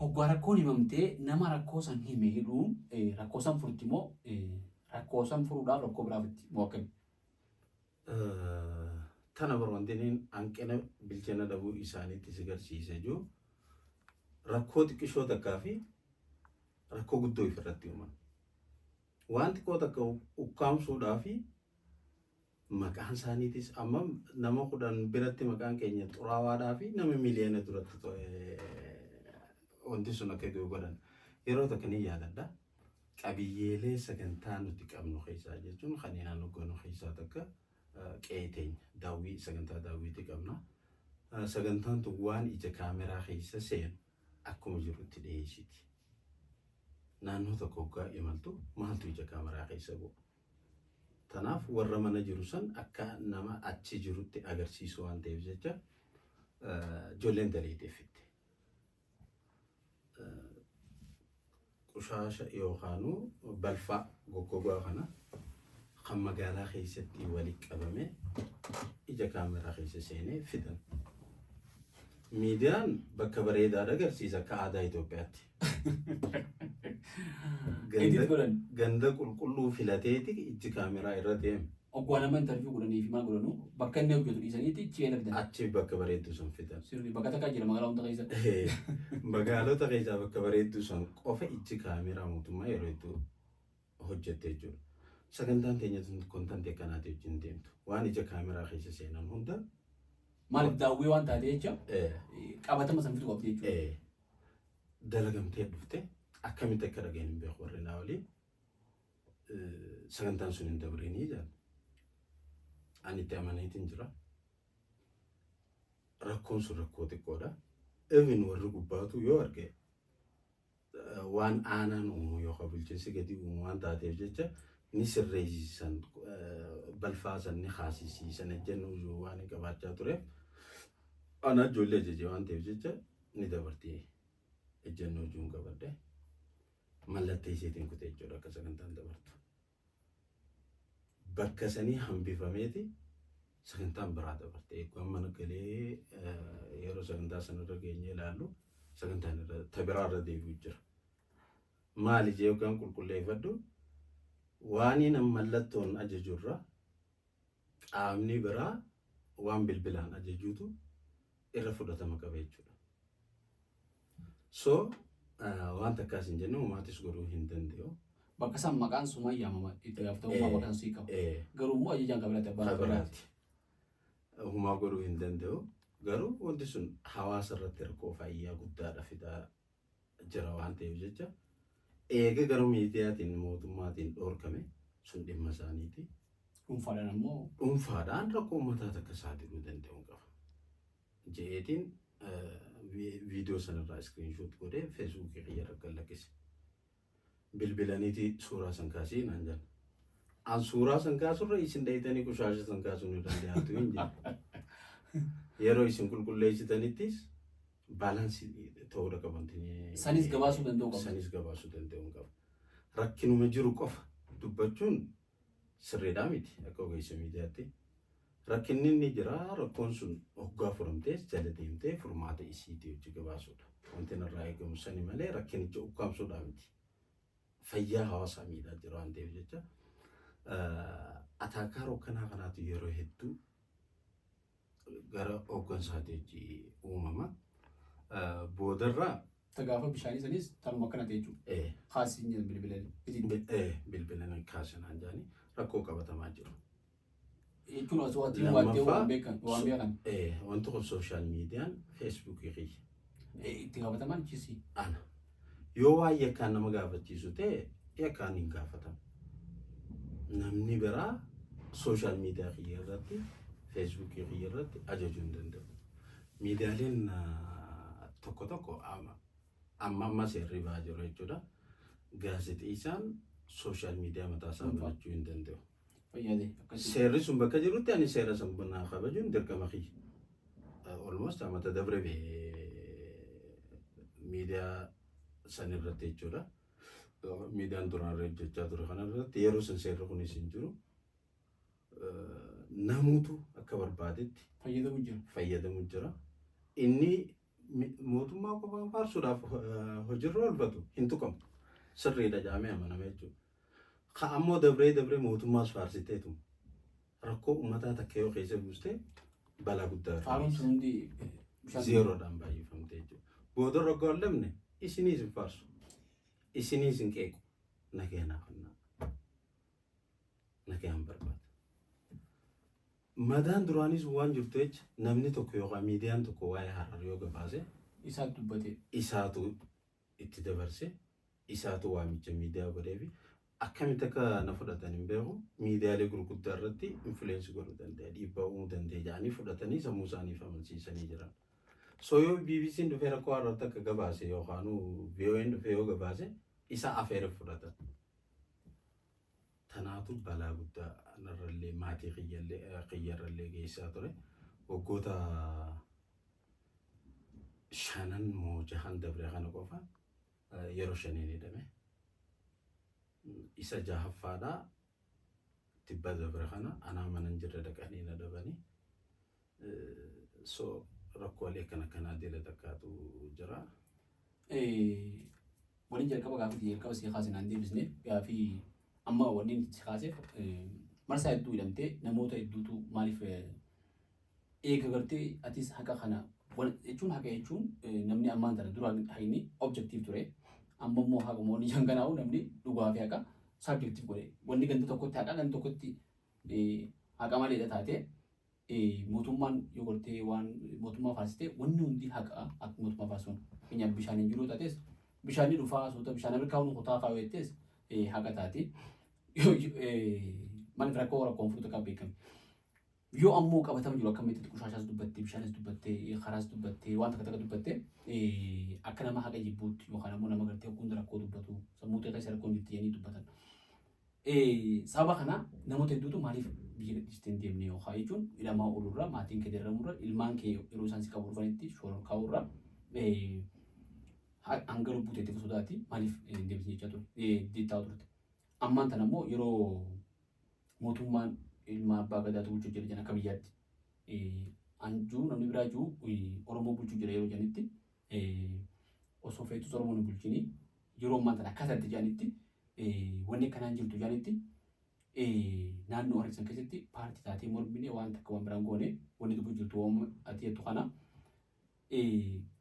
Hoggaa rakkoon himamtee nama rakkoo san hime hidhuun rakkoo san furti moo rakkoo san furuudhaaf rakkoo biraaf itti mo'akkami. Tana barbaadaniin hanqina bilchina dhabuu isaaniitti si agarsiisee jiru rakkoo xiqqishoo takkaa fi rakkoo guddoo ifirratti uuman. Waan xiqqoo takka ukkaamsuudhaa fi maqaan isaaniitis amma nama 10 biratti maqaan keenya xuraawaadhaa fi nama miliyoona duratti wanti sun akka godhan yeroo takka ni yaadadha. Qabiyyeelee sagantaa nuti qabnu keessaa jechuun kan naannoo goonuu keessaa takka qeeteenya daawwii sagantaa daawwiitti qabna. Sagantaan tun waan ija kaameraa keessa seenu akkuma jirutti dhiyeessiti. Naannoo tokko hoggaa imaltu maaltu ija kaameraa keessa bu'a. Tanaaf warra mana jiru san akka nama achi jirutti agarsiisu waan ta'eef jecha ijoolleen daleeteeffitti. Qushaasha yookaanu balfaa goggogaa kana kan magaalaa keessatti walitti qabame ija kaameraa keessa seenee fidan. Miidiyaan bakka bareedaa agarsiisa akka aadaa Itoophiyaatti. Ganda qulqulluu filateeti iji kaameraa irra deema. Oggoo nama interview godhanii fi maal godhanu bakka inni hojjetu dhiisaniitti achi fidan. Achi bakka bareedduu san fidan. Sirrii bakka takkaa jira magaalaa hunda keessa. Magaalota keessaa bakka bareedduu san qofa iji kaameraa mootummaa yeroo itti hojjette jechuudha. Sagantaan keenya kontantii akkanaati wajjin deemtu. Waan ija kaameraa keessa seenan hunda. Maaliif daawwii waan taate jecha qabatama san fitu qabdi jechuudha. Dalagamtee dhufte akkamitti akka dhageen hin beeku warri naa waliin sagantaan sun hin dabrinii jira. Ani itti amaniitiin jira. Rakkoon sun rakkoo xiqqoodha. Even warri gubbaatu yoo arge waan aanaan uumu yookaan bulchiinsi gadi uumu waan taateef jecha ni sirreessisan balfaasan ni haasisiisan ejjennoo waan qabaachaa tureef ana ijoollee ajajee waan ta'eef jecha ni dabartee ejjennoo juun qabadde mallattee isheetiin kutee jechuudha akka sagantaan dabartu. Bakka sanii hambifameeti sagantaan biraa dabarte. Eeguu mana galee yeroo sagantaa sanarra geenye ilaallu sagantaan irra tabiraa irra deebi'u jira. Maali jee yookaan qulqulleeffadhu waanii nam mallattoon ajajurra qaamni biraa waan bilbilaan ajajuutu irra fudhatama qaba jechuudha. So waan takkaas hin jenne uumaatis godhuu hin danda'u. Bakka san maqaan suma yaamama itti gaafatamummaa bakka sii qabu. Garuu immoo ajajaan qabilaatti abbaa biraati. Uumaa godhuu hin danda'u. Garuu wanti sun hawaasa irratti rakkoo fayyaa guddaadha fidaa jira waan ta'eef jecha eega garuu miidiyaatiin mootummaatiin dhorkame sun dhimma isaaniiti. Dhuunfaadhaan ammoo dhuunfaadhaan rakkoo uummataa takka saaxiluu danda'u qaba. Jeetiin viidiyoo sanarraa iskiriinshoot godhee feesbuukii xiyyaara gallakkise. Bilbilaniiti suuraa san kaasii naan jenna. An suuraa san kaasurra isin dheeyitanii qushaasha san kaasuu ni danda'atu hin jenna. Yeroo isin qulqulleessitanittis baalaansii ta'uu qabantii. Sanis gabaasuu danda'u qabu. Sanis gabaasuu danda'u qabu. Rakkinuma jiru qofa dubbachuun sirriidhaa miti akka ogeessa miidiyaatti. Rakkinni inni jira rakkoon sun hoggaa furamtee jala deemtee furmaata isiitii hojii gabaasuudha. Wanti irraa eegamu sani malee rakkinicha ukkaamsuudhaa miti. Fayyaa hawaasaa miidhaa jira waan ta'eef jecha ataakaa rokkanaa kanaatu yeroo hedduu gara hooggansaatii uumama. Boodarraa Tagaafa bishaanii sanis tanuma akkana ta'e jechuudha. Haasiin bilbilan kaasanaan jaanii rakkoo qabatamaa jiru. Jechuun osoo ati waan beekan. Wanti kun sooshaal miidiyaan feesbuukii kiyya. Itti gaafataman chisi. Ana yoo waan yakkaan nama gaafachiisu ta'e yakkaan hin gaafatamu. Namni biraa sooshaal miidiyaa kiyya irratti feesbuukii kiyya irratti ajajuu hin danda'u. Miidiyaaleen tokko tokko amma seerri ba'aa jiru jechuudha. Gaazexeessaan sooshaal miidiyaa mataasaa banachuu hin danda'u. Seerri sun bakka jirutti ani seera sanbannaa kabajuun dirqama kiyya. Almost mata dabre miidiyaa san irratti jechuudha. Miidiyaan duraan hojjechaa ture kanarratti yeroo san seerri kunis hin jiru. Namuutu akka barbaadetti fayyadamu jira. Inni mootummaa qofaan faarsuudhaaf hojiirra oolfatu hin tuqamu. Sirriidha jedhamee amanama jechuudha. Ammoo dabree mootummaas faarsiteetu rakkoo uummataa takka yoo keessa buustee balaa guddaa zeeroodhaan baay'ifamte jechuudha. Booda rakkoo hin dhabne isiniis hin faarsu. Isiniis hin qeequ. Nagayaan barbaada. Madaan duraanis waan jirtu jecha namni tokko yookaan miidiyaan tokko waa'ee Harar yoo gabaase isaatu dubbate. Isaatu itti dabarse isaatu waamicha miidiyaa godheefi akkamitti akka na fudhatan hin beeku miidiyaalee gurguddaa irratti influensii godhuu danda'a dhiibbaa uumuu danda'a jedhanii fudhatanii sammuu isaaniif amansiisanii jiran. So yoo BBC'n dhufee rakkoo Hararratti akka gabaase yookaan VOA'n dhufee yoo gabaase isa afeera fudhatan. Tanaatu balaa guddaa narrallee maatii kiyyarrallee geessaa ture. Waggoota 5 moo 6 dabre kana qofa yeroo 5 hidhame. Isa 6ffaadhaa tibba dabre kana anaa mana hin jirre dhaqanii na dhabanii. So rakkoolee kanaa deela takkaatu jira. Waliin jalqaba gaafii jalqaba si kaasinaan deebisnee gaafii amma wanni si kaaseef marsaa hedduu hidhamtee namoota hedduutu maaliif eega gartee atis haqa kana jechuun haqa jechuun namni ammaan tana duraan haqni objektiif ture amma immoo haqa moonni janganaa'u namni dhugaa fi haqa saabjektiif godhe wanni ganda tokkotti haqa ganda tokkotti haqa maleedha taate mootummaan yoo gartee waan mootummaa faarsite wanni hundi haqa akka mootummaa faarsuun keenyaaf bishaan hin jiru taates bishaanni dhufaa soota bishaan Ameerikaa hundi kutaa fa'aa weettees haqa taati. Maaliif rakkoon furtuu akka beekame. Yoo ammoo qabatama jiru akkamitti qushaashaas dubbattee bishaanis dubbattee karaas dubbattee waan takka dubbattee akka nama haqa jibbuutti yookaan ammoo nama gartee hunda rakkoo dubbatu sammuu ta'e keessa rakkoon jirti jedhanii dubbatan. Sababa kana namoota hedduutu maaliif biyya gadhiistee deemnee yookaan jechuun hidhamaa oolurraa maatiin kee darramurra ilmaan kee yeroo isaan si qabu dhufanitti shoora kaa'urra hanga lubbuu ta'eef sodaati maaliif deebisee jechaa ture deettaa turte. Ammaan tana immoo yeroo mootummaan ilma abbaa gadaatu bulchuu jira jan akka biyyaatti anjuu namni biraa jiru Oromoo bulchuu jira yeroo janitti osoo feetus Oromoo hin bulchini yeroo ammaan tana akkasatti janitti wanni kanaan jirtu janitti naannoo Harargee keessatti paartii taatee mormine waan takka waan biraan goone wanni dubbii jirtu waan ati jettu kana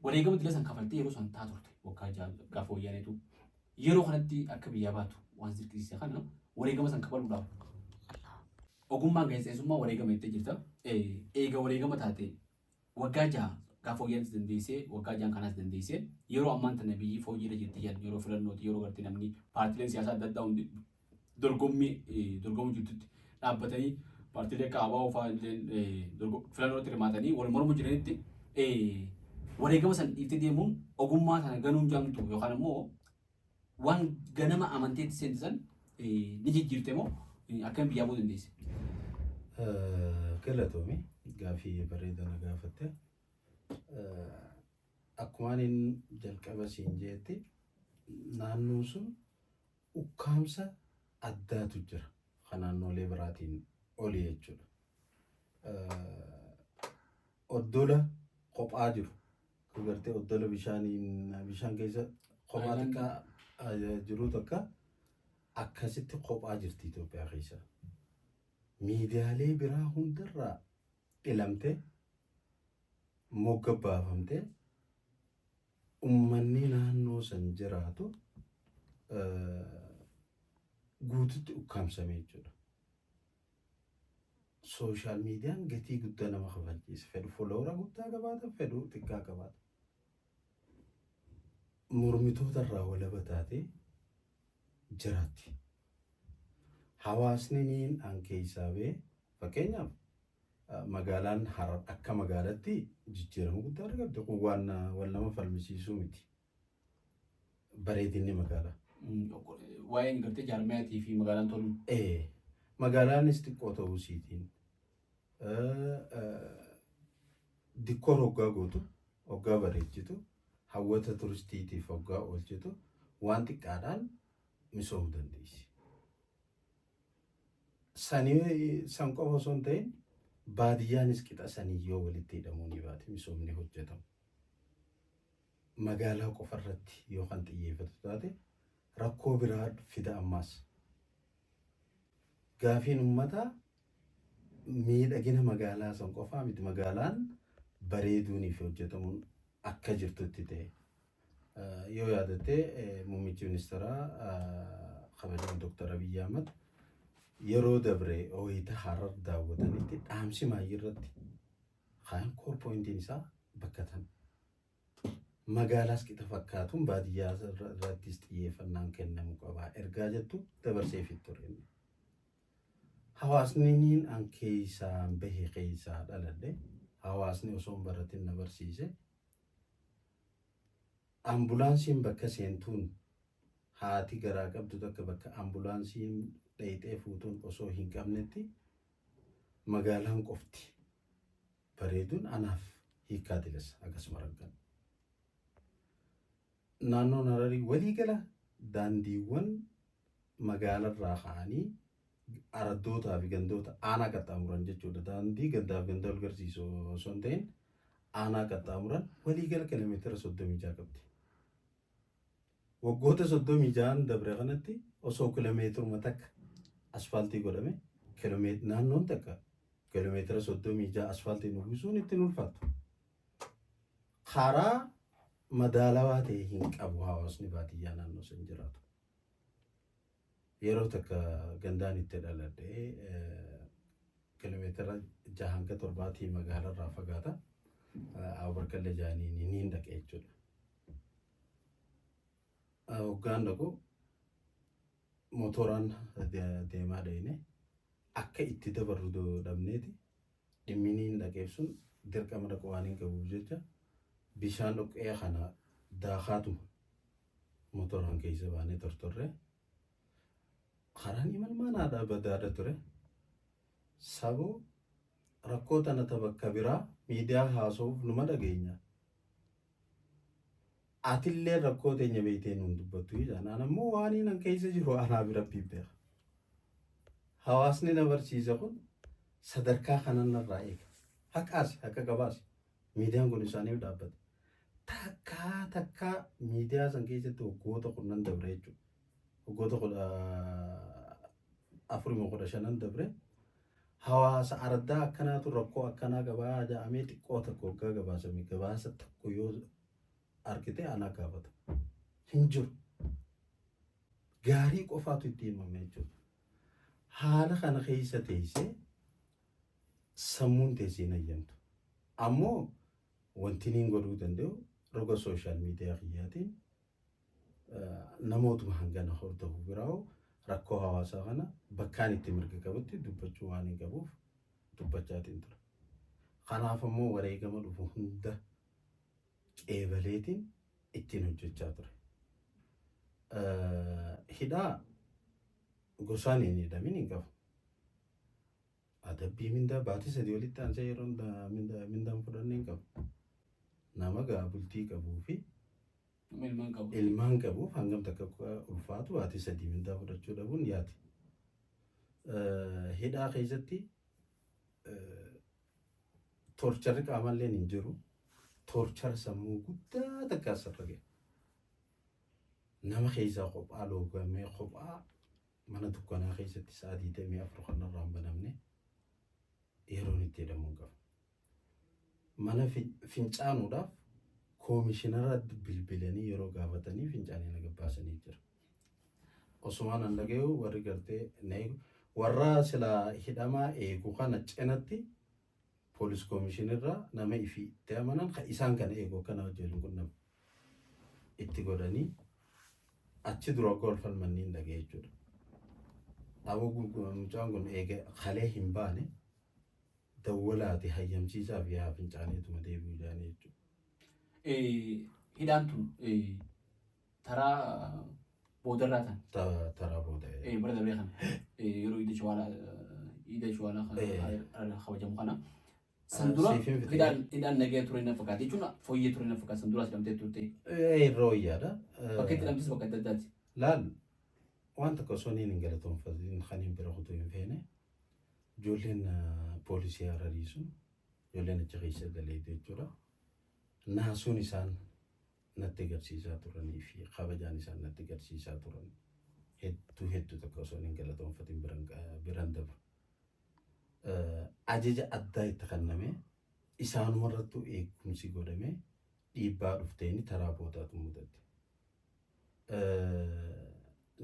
wareegama dila san kafaltee yeroo san taa turte waggaa gaafa wayyaaneetu yeroo kanatti akka biyyaa baatu waan dirqisiise kana wareegama san kafaluudhaaf ogummaan gaazexeessummaa wareegama itti jirta. Eega wareegama taate waggaa 6 gaafa wayyaanis dandeessee waggaa 6 kanaas dandeessee yeroo ammaan tana biyyi fooyyee jirti yeroo filannooti yeroo gartee namni paartiileen siyaasaa adda addaa hundi dorgommuu jirtutti dhaabbatanii paartiilee akka ABO fa'aa filannootti hirmaatanii wal mormuu jiranitti wareegama san dhiiftee deemuun ogummaa sana ganuun jaamtu yookaan immoo waan ganama amanteetti seensisan ni jijjiirte moo akkam biyyaa buu dandeesse? Galatoomii gaafii bareedaa na gaafatte. akkumaan hin jalqaba siin jeetti naannoon sun ukkaamsa addaatu jira kan naannoolee biraatiin oli jechuudha. Oddola kophaa jiru. Gartee oddola bishaan keessa kophaa xiqqaa jiru tokko akkasitti kophaa jirti Itoophiyaa keessa. Miidiyaalee biraa hundarraa dhilamtee mogga baafamtee uummanni naannoo san jiraatu guututti ukkaamsamee jechuudha. Sooshaal miidiyaan gatii guddaa nama kafalchiisa. Fedhu foloora guddaa qabaata, fedhu xiqqaa qabaata. Mormitoota irraa walaba taatee jiraatti. Hawaasni niin an keessaa bee fakkeenyaaf magaalaan Harar akka magaalaatti jijjiirama guddaa argatte. Kun waan wal nama falmisiisuu miti. Bareedinni magaalaa. Waa'een gartee jaarmiyaatii fi magaalaan tolu. Magaalaanis xiqqoo ta'uu isiitiin dikkoor hoggaa gootu, hoggaa bareechitu, hawwata turistiitiif hoggaa oolchitu waan xiqqaadhaan misoomuu dandeessi. San qofa osoo hin ta'in baadiyyaanis qixa sanii yoo walitti hidhamuu ni baate misoomni hojjetamu. Magaalaa qofa irratti yoo kan xiyyeeffatu taate rakkoo biraa fida ammaas. Gaafiin uummataa miidhagina magaalaa san qofaa miti magaalaan bareeduuniif hojjetamuun akka jirtutti ta'e. Yoo yaadatte muummichi ministeeraa kabajamaan Dr. Abiy Ahmed yeroo dabre Ooyita Harar daawwatanitti dhaamsi maayii irratti kaan koor poointiin isaa bakka tan. Magaalaas qixa fakkaatuun baadiyyaa irrattis xiyyeeffannaan kennamu qabaa ergaa jettu dabarsee fitture. Hawaasni niin an keessaan bahe keessaa dhaladhe hawaasni osoo hin baratin na barsiise. Ambulaansiin bakka seentuun haati garaa qabdu takka bakka ambulaansiin dhayixee fuutuun osoo hin qabnetti magaalaan qofti bareeduun anaaf hiikaa tilasa akkasuma argan. Naannoon Hararii waliigala daandiiwwan magaalarraa ka'anii araddootaa fi gandoota aanaa qaxxaamuran jechuudha. Daandii gandaaf ganda wal garsiisu osoo hin ta'in aanaa qaxxaamuran waliigala kiiloomeetira 36 qabdi. Waggoota 36 dabre kanatti osoo kiiloomeetiruma takka asfaaltii godhame naannoon takka kiiloomeetira 36 asfaaltii uwwisuun ittiin ulfaatu. Karaa madaalawaa ta'e hin qabu hawaasni baadiyyaa naannoo san jiraatu. Yeroo takka gandaan itti dhaladhee kiiloomeetira 6-7 magaalarraa fagaata. Awwarqallee jaaniin niin dhaqee jechuudha. Hoggaan dhaqu motoraan deemaa dhayine akka itti dabarru dhabneeti dhimmi niin dhaqeef sun dirqama dhaqu waan hin qabuuf jecha bishaan dhoqqee kana daakaatuma motoraan keessa baanee tortorree karaan imalmaan aadaa badaadha ture. Saboo rakkoo tana bakka biraa miidiyaa haasa'uuf numa dhageenya. Atillee rakkoo teenya beekteen nun dubbattu jedhaan ammoo waan hin keessa jiru anaa bira beeka. Hawaasni na barsiisa kun sadarkaa kanarraa eega. Haqaas haqa qabaas miidiyaan kun isaaniif dhaabbate. Takkaa miidiyaa san keessatti waggoota 10 dabre jechuudha. Waggoota 4-15 dabre hawaasa ardaa akkanaatu rakkoo akkanaa qabaa jedhamee xiqqoo tokko waggaa gabaasame gabaasa tokko yoo argite anaa gaafata. Hin jiru. Gaarii qofaatu itti himame jechuudha. Haala kana keessa teessee sammuun teessee hin ayyamtu. Ammoo wanti niin godhuu danda'u roga sooshaal miidiyaa kiyyaatiin namootuma hangana hordofu biraa'u rakkoo hawaasaa kana bakkaan itti mirga qabutti dubbachuu waan hin qabuuf dubbachaatiin ture. Kanaaf ammoo wareegama dhufu hunda qeebaleetiin ittiin hojjechaa ture. Hidhaa gosaan hin hidhamin hin qabu. Adabbii mindaa baatii 3 walitti aansee yeroo mindaan fudhannee hin qabu. nama bultii qabuu fi ilmaan ilmaan qabuuf hangam takka ulfaatu haati sadii mindaa fudhachuu dhabuun yaati. Hidhaa keessatti torcharri qaamallee hin jiru. Torchara sammuu guddaa takka asirra gahe. Nama keessaa kophaa loogamee kophaa mana dukkanaa keessatti sa'aatii 24 kanarraa hin banamne yeroon itti jedhamuun qaba. Mana fincaanuudhaaf koomishinara bilbilanii yeroo gaafatanii fincaanii naga baasanii jira. Osumaan an dhagayu warri gartee warra sila hidhamaa eegu kana cinatti poolis koomishinarraa nama ifi itti amanan isaan kana eegu kana wajjin qunnam itti godhanii achi dura golfalmanni hin dhagaye jechuudha. Mucaan kun eega kalee hin baane dawwalaati hayyamsiisaaf yaa fincaaniituma deebi'uu jaanii jechuudha. Hidhaan tun taraa boodarraa tan. Taraa booda. Bara darbee kana yeroo Iida Shawaalaa kabajamu kana. San dura hidhaan nagaya ture na fakkaate jechuun fooyyee ture na fakkaate san dura hidhamtee turte. Rooyyaadha. Bakka itti hidhamtis bakka adda addaati. Laal waan tokko osoo hin galatoonfatiin kan hin bira kutuu hin feene ijoolleen poolisii Hararii sun ijoolleen achi keessa galeetu jechuudha. Naasuun isaan natti agarsiisaa turanii fi kabajaan isaan natti agarsiisaa turan hedduu tokko osoo hin galatoonfatiin biraan dabru. Ajaja addaa itti kenname isaanumarrattuu eegumsi godhame dhiibbaa dhufteeni taraa boodaatu mudate.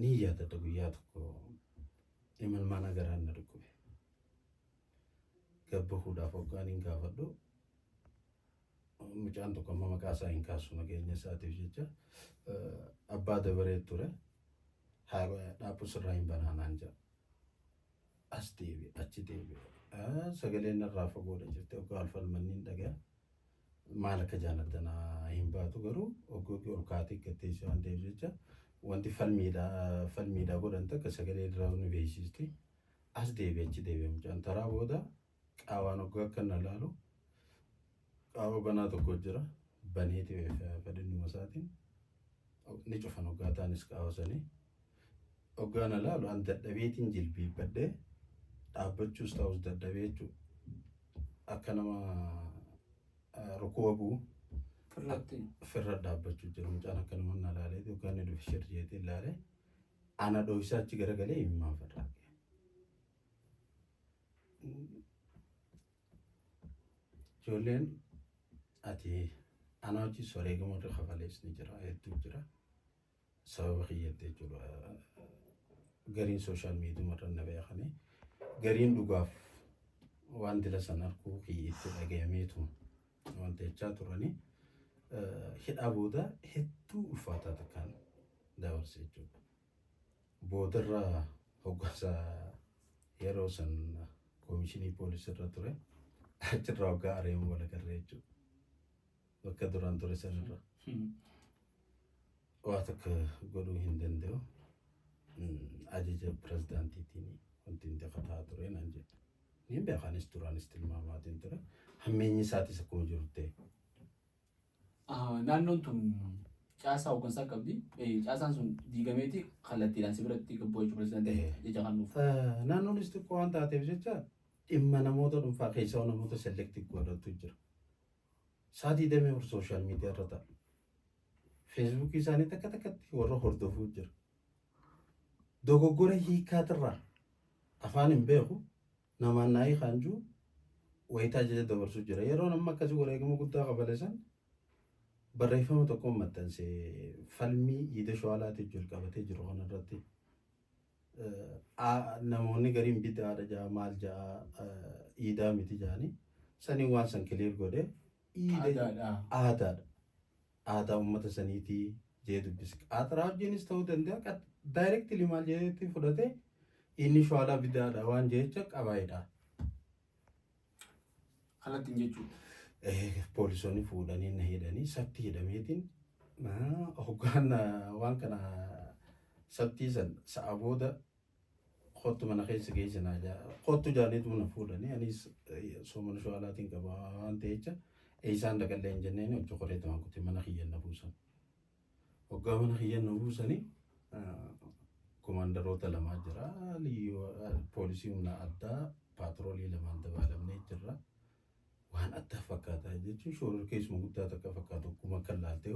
Ni yaadadha guyyaa tokko imalmaan garaan na dhukkube. Gabbahuudhaaf hoggaan hin gaafadhu. Mucaan tokko amma maqaa isaa hin kaasu nageenya isaatiif jecha abbaa dabaree ture dhaabbu sirraa hin banaanaan jedha. As deebi'e achi deebi'e sagaleen irraa fagoodha jirte hoggaa alfalmanni hin dhagaya. Maal akka jaalattanaa hin baatu garuu hoggoogii ol kaatee gatteessi waan ta'eef jecha wanti falmiidhaa godhan takka sagalee irraa nu beeksisti. As deebi'e achi deebi'e mucaan taraa booda qaawaan hoggaa akka na laalu qaawwa banaa tokko jira baneeti fedhinnuma isaatiin ni cufan hoggaa ta'anis qaawwa sanii hoggaa na laalu an dadhabeetiin jilbiibbadhee dhaabbachuus ta'us dadhabee jechuudha. Akka nama rukkuba bu'u firra dhaabbachuu jira mucaan akka nama na laalee hoggaa inni dhufe shirjeetiin laalee ana dho'isaa achi garagalee himmaa farraa. Ijoolleen ati ana hojii soreegama irra kafalees ni jira hedduu jira sababa kiyyattee jiru gariin sooshaal miidiyuma irra na beekanii gariin dhugaaf waan dila san harkuu kiyyitti dhagayameetu wanta jechaa turanii hidhaa booda hedduu ulfaataa takkaan dabarse jechuudha. Boodarra hoggansa yeroo san koomishinii poolisii irra ture. Achirraa hoggaa areemu wal agarree jechuudha. Bakka duraan ture sanirra. Waa takka godhuu hin danda'u. Ajaja pirezidaantiitiin wanti inni kataa ture naan jedha. Niin beekaanis duraanis tilmaamaatiin ture. Hammeenyi isaatis akkuma jiru ta'e. Naannoon tun caasaa hoggansaa qabdi. Caasaan sun diigameeti kallattiidhaan si biratti gabboo jechuudha pirezidaantii jecha kan nuuf. Naannoonis xiqqoo waan taateef jecha dhimma namoota dhuunfaa keessaa namoota selektii godhatu jira. Sa'aatii damee sooshaal miidiyaa irra ta'a. Feesbuukii isaanii takka takkatti warra hordofuu jira. Dogoggora hiikaatirraa afaan hin beeku namaan naayii kaanjuu wayitaa ajaja dabarsuu jira. Yeroo namni akkasii wareegama guddaa qabalesan barreeffama tokkoon maxxansee falmii Iida Shawaalaatiif jalqabatee jiru kanarratti. Namoonni gariin biddaadha jaa maal jaa iidaa miti jaanii sanii waan san kiliir godhee aadaadha. Aadaa uummata saniitii jee dubbise. Qaxaraa wajjinis ta'uu danda'a. Daayireektilii maal jeetti fudhatee inni Shawaalaa biddaadha waan jecha qabaayidha. Kanattiin jechuudha. Poolisoonni fuudhanii na hidhanii sabti hidhameetiin hoggaan waan kana sabtii san sa'a booda kottu mana keessa geessinaa kottu jaaniitu mana fuudhanii anis soomana Shawaalaatiin qaba waan ta'echa Eesaan dhaqallee hin jenneen hojii qoree ta'an kutee mana kiyyan na buusan. Waggaa mana kiyyan na buusanii komandaroota lamaa jira. Poolisii humna addaa paatroolii lamaan dabalamnee jirra. Waan addaa fakkaataa jechuun shoora keessuma guddaa takka fakkaatu akkuma kan laaltee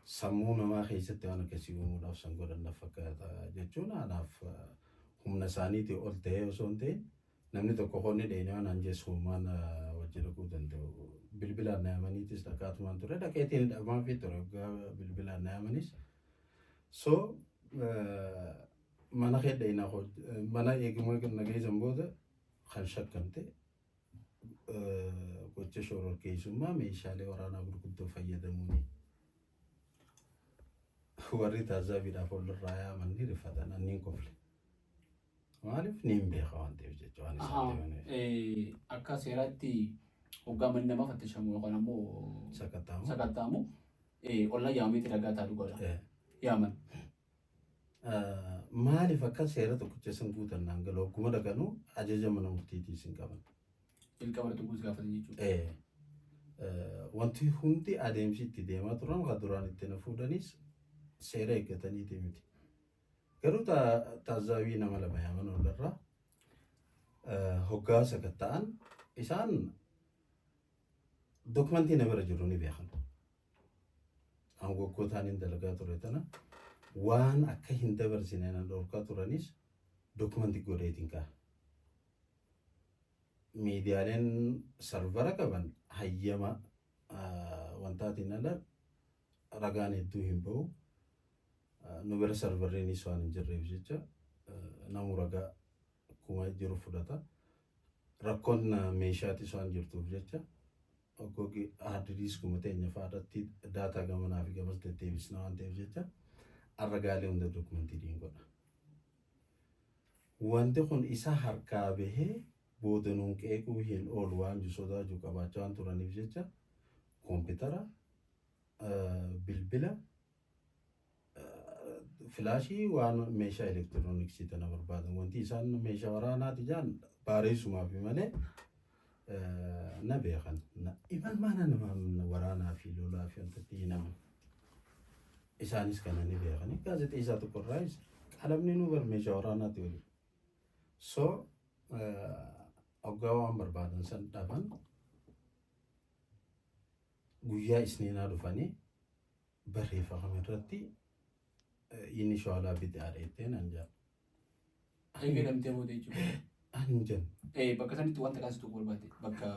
sammuu namaa keessatti waan akkasii uumuudhaaf san godhannaaf fakkaata jechuun anaaf humna isaaniitii ol ta'ee osoo hin ta'in namni tokko qonni dheenyaa waan anjeessuumaan wajjin dhaquu danda'u. Bilbilaan naayamaniitis dhaqaatumaan ture dhaqeetiin dhamaan fi ture bilbilaan naayamanis. So mana keedha mana eeguma nageessan booda kan shakkamte gocha shoora keessummaa meeshaalee waraanaa gurguddoo fayyadamuuni. Warri taazaabiidhaaf walirraa yaaman ni rifatan anniin kofle. Maaliif ni hin beeka waan ta'eef jecha waan isaan ta'eef. Akka seeraatti hoggaa manni nama fattishamu yookaan ammoo sakattaamu olla yaamiti ragaa taatu godha. Yaaman. Maaliif akka seera tokkicha san guutannaan galoo akkuma dhaqanu ajaja mana murtiitii sin qaban. Jalqaba tokkos gaafatan jechuudha. Wanti hundi adeemsi itti deemaa turan kan duraan itti na fuudhanis seera eeggataniiti miti. Garuu taazaabii nama lama yaaman walirraa hoggaa sakatta'an isaan dokumentii nama irra jiru ni beekan. Aangoggootaan hin dalagaa ture tana waan akka hin dabarsine na dhorkaa turanis dokumentii godheetiin ka'a. Miidiyaaleen sarvara qaban hayyama wantaatiin ala ragaan hedduu hin bahu. Nu bira sarvarreenis waan hin jirreef jecha namu ragaa akkuma jiru fudhata. Rakkoon meeshaatis waan jirtuuf jecha oggogi haaddi diiskuma teenya fa'aadhaatti daataa gamanaa fi gamas deddeebisna waan ta'eef jecha ragaalee hunda dokumentii godha. Wanti kun isa harkaa bahee booda nuun qeequu hin oolu waan sodaachuu qabaachaa waan turaniif jecha koompitara bilbila filaashii waan meeshaa elektirooniksii tana barbaadan wanti isaan meeshaa waraanaati jaan baareessumaaf malee na beekan. Imal maana nama waraanaa fi lolaa fi wantatti hinaman. Isaanis kana ni beekani. Gaazexeessaa tokko irraayis qalamni nu bar meeshaa waraanaati wali. So hoggaa waan barbaadan san dhaban guyyaa isniinaa dhufanii barreeffama irratti inni shawalaa bitaa dheettee nan jaa. Fayyadamtee booda jechuudha. Ani jen. Bakka sanitti wanta kaasitu barbaade bakka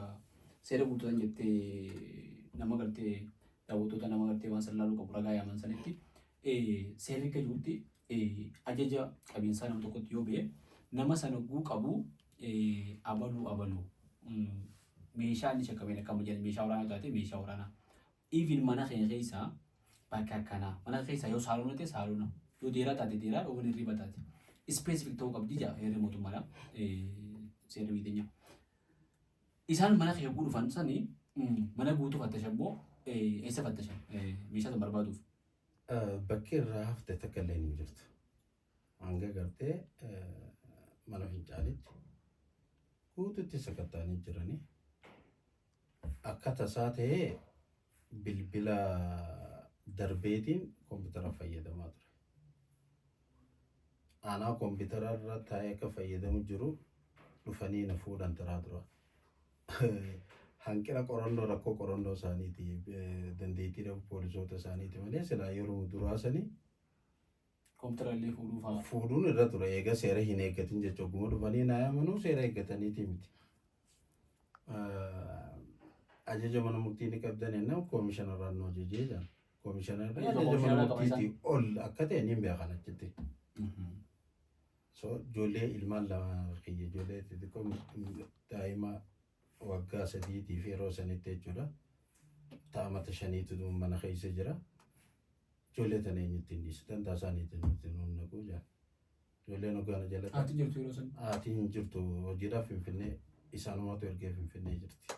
seera guutuudhaan jettee nama gartee daawwattoota nama gartee waan sallaaluu qabu ragaa yaaman sanitti seerri akka jirutti ajaja qabiinsaa nama tokkotti yoo ba'e nama sana guu qabu abaluu meeshaa inni shakkameen akka jedhan meeshaa waraanaa taate meeshaa waraanaa. Even mana keenya keessaa bakka akkanaa mana keessaa yoo saalona ta'e saalona yoo dheeraa taate dheeraa yoo waliin riba taate ispeesifik ta'uu qabdi jaa heerri mootummaadha seerri biyya. Isaan mana keenya dhufan sanii mana guutuu fattashan moo eessa fattashan meeshaa sana barbaaduuf. Bakki irraa hafte takka illee hin jirtu. Hanga gartee mana fincaanitti guututti sakatta'anii jiranii akka tasaa ta'ee bilbila darbeetiin koompitara fayyadamaa ture. Anaa koompitara irra taa'ee akka fayyadamu jiru dhufanii na fuudhan taraa dura. Hanqina qorannoo rakkoo qorannoo isaaniiti dandeettii poolisoota isaaniiti malee silaa yeroo duraa sanii koompitara illee fuudhuun irra ture. Eega seera hin eeggatin jechuudha. Oguma dhufanii naa yamanuu seera eeggataniiti miti. Ajaja mana murtii ni qabdan ennaa koomishinarraan nu ajajee jira. Koomishinarri ajaja mana murtiitii ol akka ta'e ni beekan achitti. So ijoollee ilmaan lama kiyya ijoollee xixiqqoo daa'ima waggaa 3 fi yeroo sanitti jechuudha. Taa'amata 5tu mana keessa jira. Ijoollee tana eenyutti hin dhiisitan taasaaniitiin nuti nuun naquu jira. Ijoolleen hoggaana jala. Haati jirtu yeroo san. Haati hin jirtu hojiidhaaf Finfinnee isaanumatu ergee Finfinnee jirti.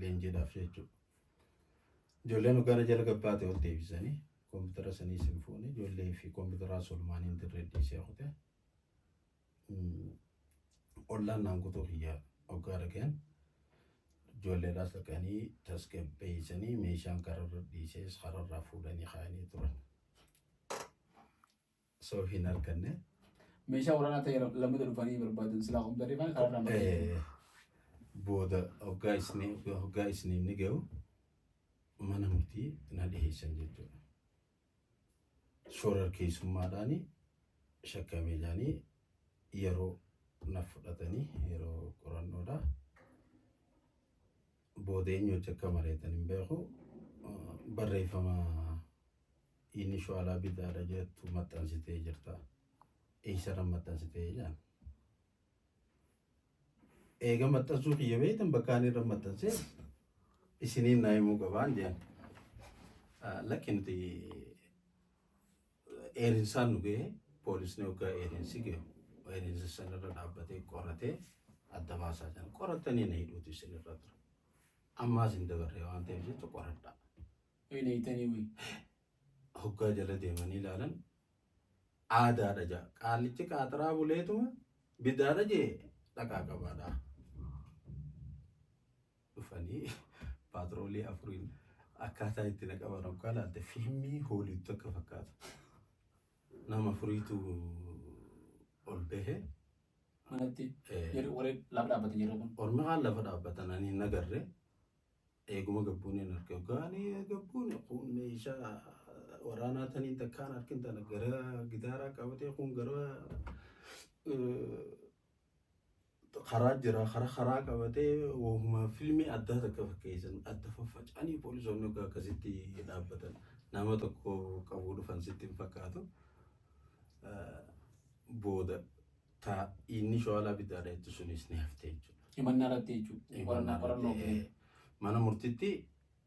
Leenjiidhaaf jechuudha. Ijoolleen hoggaana jala gabbaate ol deebisanii koompitara sanii sin fuune ijoollee fi koompitaraa solmaaniin dirree dhiisee hojjete. Ollaan naan guutuu kiyyaa hoggaa dhageen ijoolleedhaas dhaqanii tasgabbeessanii meeshaan kararra dhiisees kararraa fuudhanii kaa'anii turan. So hin arganne. Meeshaa waraanaa ta'e lamada dhufanii barbaadan silaa humna rifaan kararraa maddee. Booda hoggaa isniin ni ga'u mana murtii na dhiyeessan jechuudha. Shoror keessummaadhaani shakkamee jaanii yeroo na fudhatanii yeroo qorannoodha. Booda eenyuutti akka mareetan hin beeku. Barreeffama inni shawaalaa biddaadha jettu maxxansitee jirta. Eessarra maxxansitee jaan. Eega maxxansuu kiyya beektan bakkaan irra maxxansee isiniin naa himuu qabaan jedhan. Lakki nuti eerinsaan nu ga'e poolisni hoggaa eerinsi ga'u. Eerinsi sanarra dhaabbatee qoratee adda baasaa jiran. Qorattanii na hidhuutu isinirra tura. Ammaas hin dabarree waan ta'eef jecha qoradhaa. Eeyyitanii wayii. Hoggaa jala deemanii ilaalan aadaadha jaa. Qaalichi qaxaraa buleetuma biddaadha jee dhaqaa qabaadha. Dhufanii paatroolii afuriin akkaataa itti na qaban hoggaa laalte fiilmii hooliitu akka fakkaata. Nama afuriitu ol bahe. Manatti warreen lafa dhaabbatan jirra kun. Ormi haan lafa dhaabbatan ani hin agarre. Eeguma gabbuun hin arge. Hoggaanii gabbuun kun meeshaa waraanaa tanii takkaan harkin tana gara gitaaraa qabatee kun gara karaa jira karaa qabatee wooma fiilmii addaa takka fakkeessan adda faffacanii poolisoonni hoggaa akkasitti dhaabbatan nama tokko qabuu dhufan sitti hin fakkaatu. Booda inni shawaalaa biddaadha jettu sunis ni haftee jechuudha. Himannaa irratti jechuudha. Mana murtiitti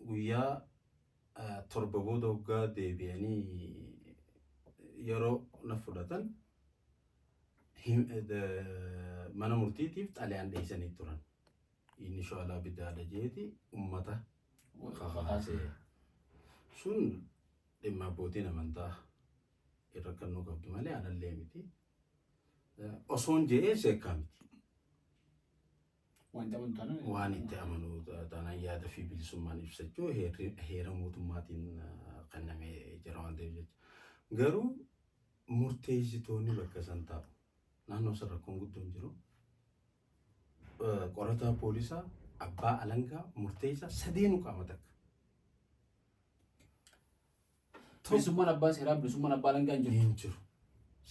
guyyaa torba booda hoggaa deebi'anii yeroo na fudhatan mana murtiitiif xalayaan dheessanii turan. Inni shawaalaa biddaadha jeeti uummata kakaasee. Sun dhimma abbootiin amantaa irra kan nu qabdu malee anallee miti. Osoon je'ee seekaa miti. Waan itti amanuu taanaan yaada fi bilisummaan ibsachuu heera mootummaatiin kennamee jira waan ta'eef jecha. Garuu murteessitoonni bakka san taa'u. Naannoo sana rakkoon guddoon jiru. Qorataa poolisaa, abbaa alangaa, murteessaa sadeenuu qaama takka. Bilisummaan abbaa seeraa bilisummaan abbaa alangaa hin jiru.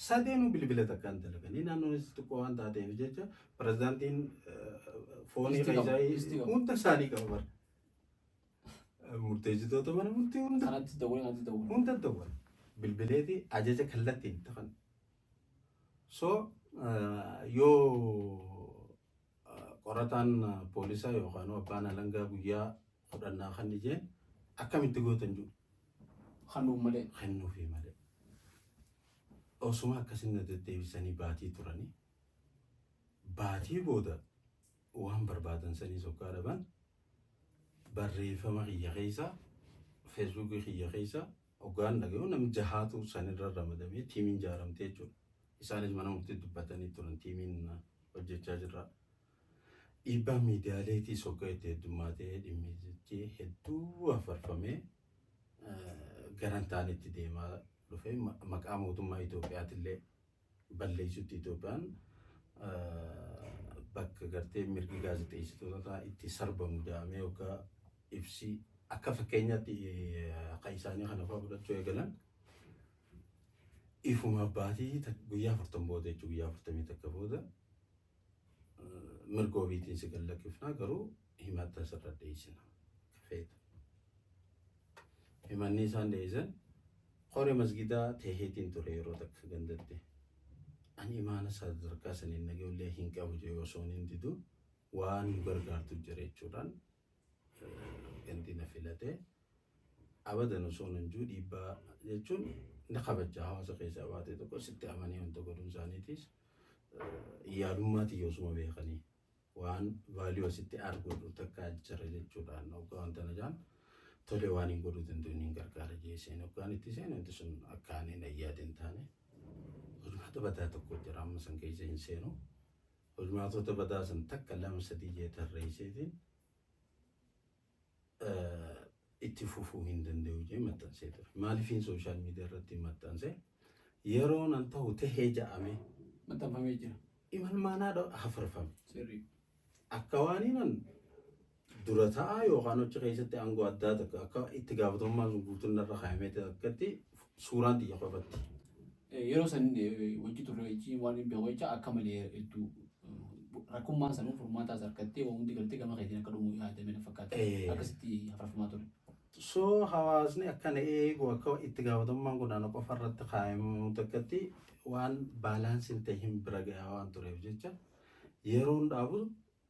Sadeenuu bilbila takkaan dalaganii naannoon xiqqoo waan taateef jecha pirezidaantiin foonii keessaa hunda isaanii qaba bara. Murteessitoota mana murtii hunda dawwala. Bilbileeti ajaja kallattiin ta'an. So yoo qorataan poolisaa yookaan abbaan alangaa guyyaa fudhannaa kan ijeen akkamitti gootan jiru. Kennuufi malee. Osuma akkasiin deddeebisanii baatii turanii baatii booda waan barbaadan sanii sokkaa dhaban barreeffama kiyya keessaa feesbuukii kiyya keessaa hoggaan dhaga'u namni jahaatu sanirra ramadamee tiimiin ijaaramtee jechuudha. Isaanis mana murtii dubbatanii turan tiimiin hojjechaa jirra. Dhiibbaa miidiyaaleetii sokkaa itti heddummaatee dhimmichi hedduu afarfamee garan taanitti deemaa dhufee maqaa mootummaa Itoophiyaatillee balleessutti Itoophiyaan bakka gartee mirgi gaazexeessitoota itti sarbamu jedhamee yookaan ibsi akka fakkeenyaatti akka isaanii kana fa'aa fudhachuu eegalan ifuma baatii guyyaa 40 booda jechuudha guyyaa 40 takka booda mirga ofiitiin si gallakkifnaa garuu himata asirra dhiyeessina feeta. Himanni isaan dhiyeessan qoree masgidaa teheetiin ture yeroo takka gandatte. Ani imaana sadarkaa saniin nageellee hin qabu jee osoo hin didu waan gargaartu jira jechuudhaan gandina filatee abadan osoo hin jiru dhiibbaa jechuun na kabajaa hawaasa keessaa baatee tokko sitti amanii wanta godhuun isaaniitis yaadummaatti yoosuma beekanii waan vaaliyoo sitti arguu takka jira jechuudhaan wanta na jaan tole waan hin godhu dandeenyu hin gargaara jeeseen yookaan itti seenutti sun akkaan hin yaadin taane hojmaata badaa tokko jira amma san keessa hin seenu hojmaatota badaa san takka lama sadii jee tarreesseetiin itti fufuu hin danda'u jee maxxansee ture. Maaliifin sooshaal miidiyaa irratti maxxanse yeroo nan ta'u tahee ja'ame maxxanfamee jira. Imalmaanaadha hafarfame. Sirrii. Akka waaniinan dura ta'a yookaan hojii keessatti aangoo addaa tokko akka itti gaafatamummaan sun guutuun irra kaa'amee akkatti suuraan xiyya qofatti. Yeroo san wajji turre wajji waan hin beeku jecha akka malee hedduu rakkummaan sanuu furmaataa harkatti waan hundi galtee gama keetiin akka dhumu yaadame na fakkaata. Akkasitti hafarfamaa ture. So hawaasni akkana eegu akka itti gaafatamummaan godaana qofa irratti kaa'amu tokkotti waan baalaansiin ta'e hin bira gahaa waan tureef jecha yeroon dhaabu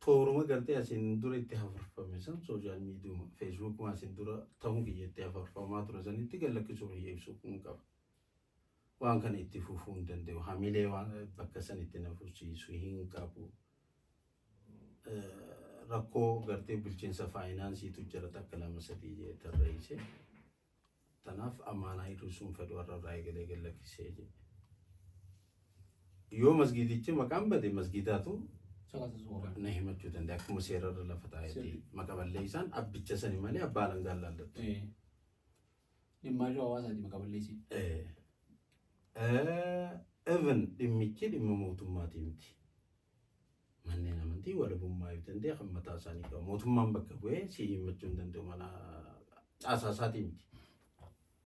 tooruma gartee asiin dura itti hafarfame san sooshaal miidiyuma feesbuukuma asiin dura ta'uu kiyyetti hafarfamaa ture sanitti gallakkisuu hiyyeessuu kun qaba. Waan kana itti fufuu hin danda'u hamilee waan bakka sanitti na fufsiisu hin qabu. Rakkoo gartee bulchiinsa faayinaansiitu jira takka lama sadii tarreessee tanaaf amaanaa hir'isuun fedhu warra irraa eegalee gallakkisee jedhe. Yoo masgiidichi maqaan bade masgiidaatu na himachuu danda'a akkuma seerarra lafa taa'etti maqaballee isaan abbicha sani malee abbaa langaan laallattu. Dhimma irra hawaasaati maqaballeessi. Even dhimmichi dhimma mootummaatii miti. Manneen amantii walabummaa yoo danda'e kan mataa isaanii qabu. Mootummaan bakka bu'ee si himachuu hin danda'u mana caasaa isaatii miti.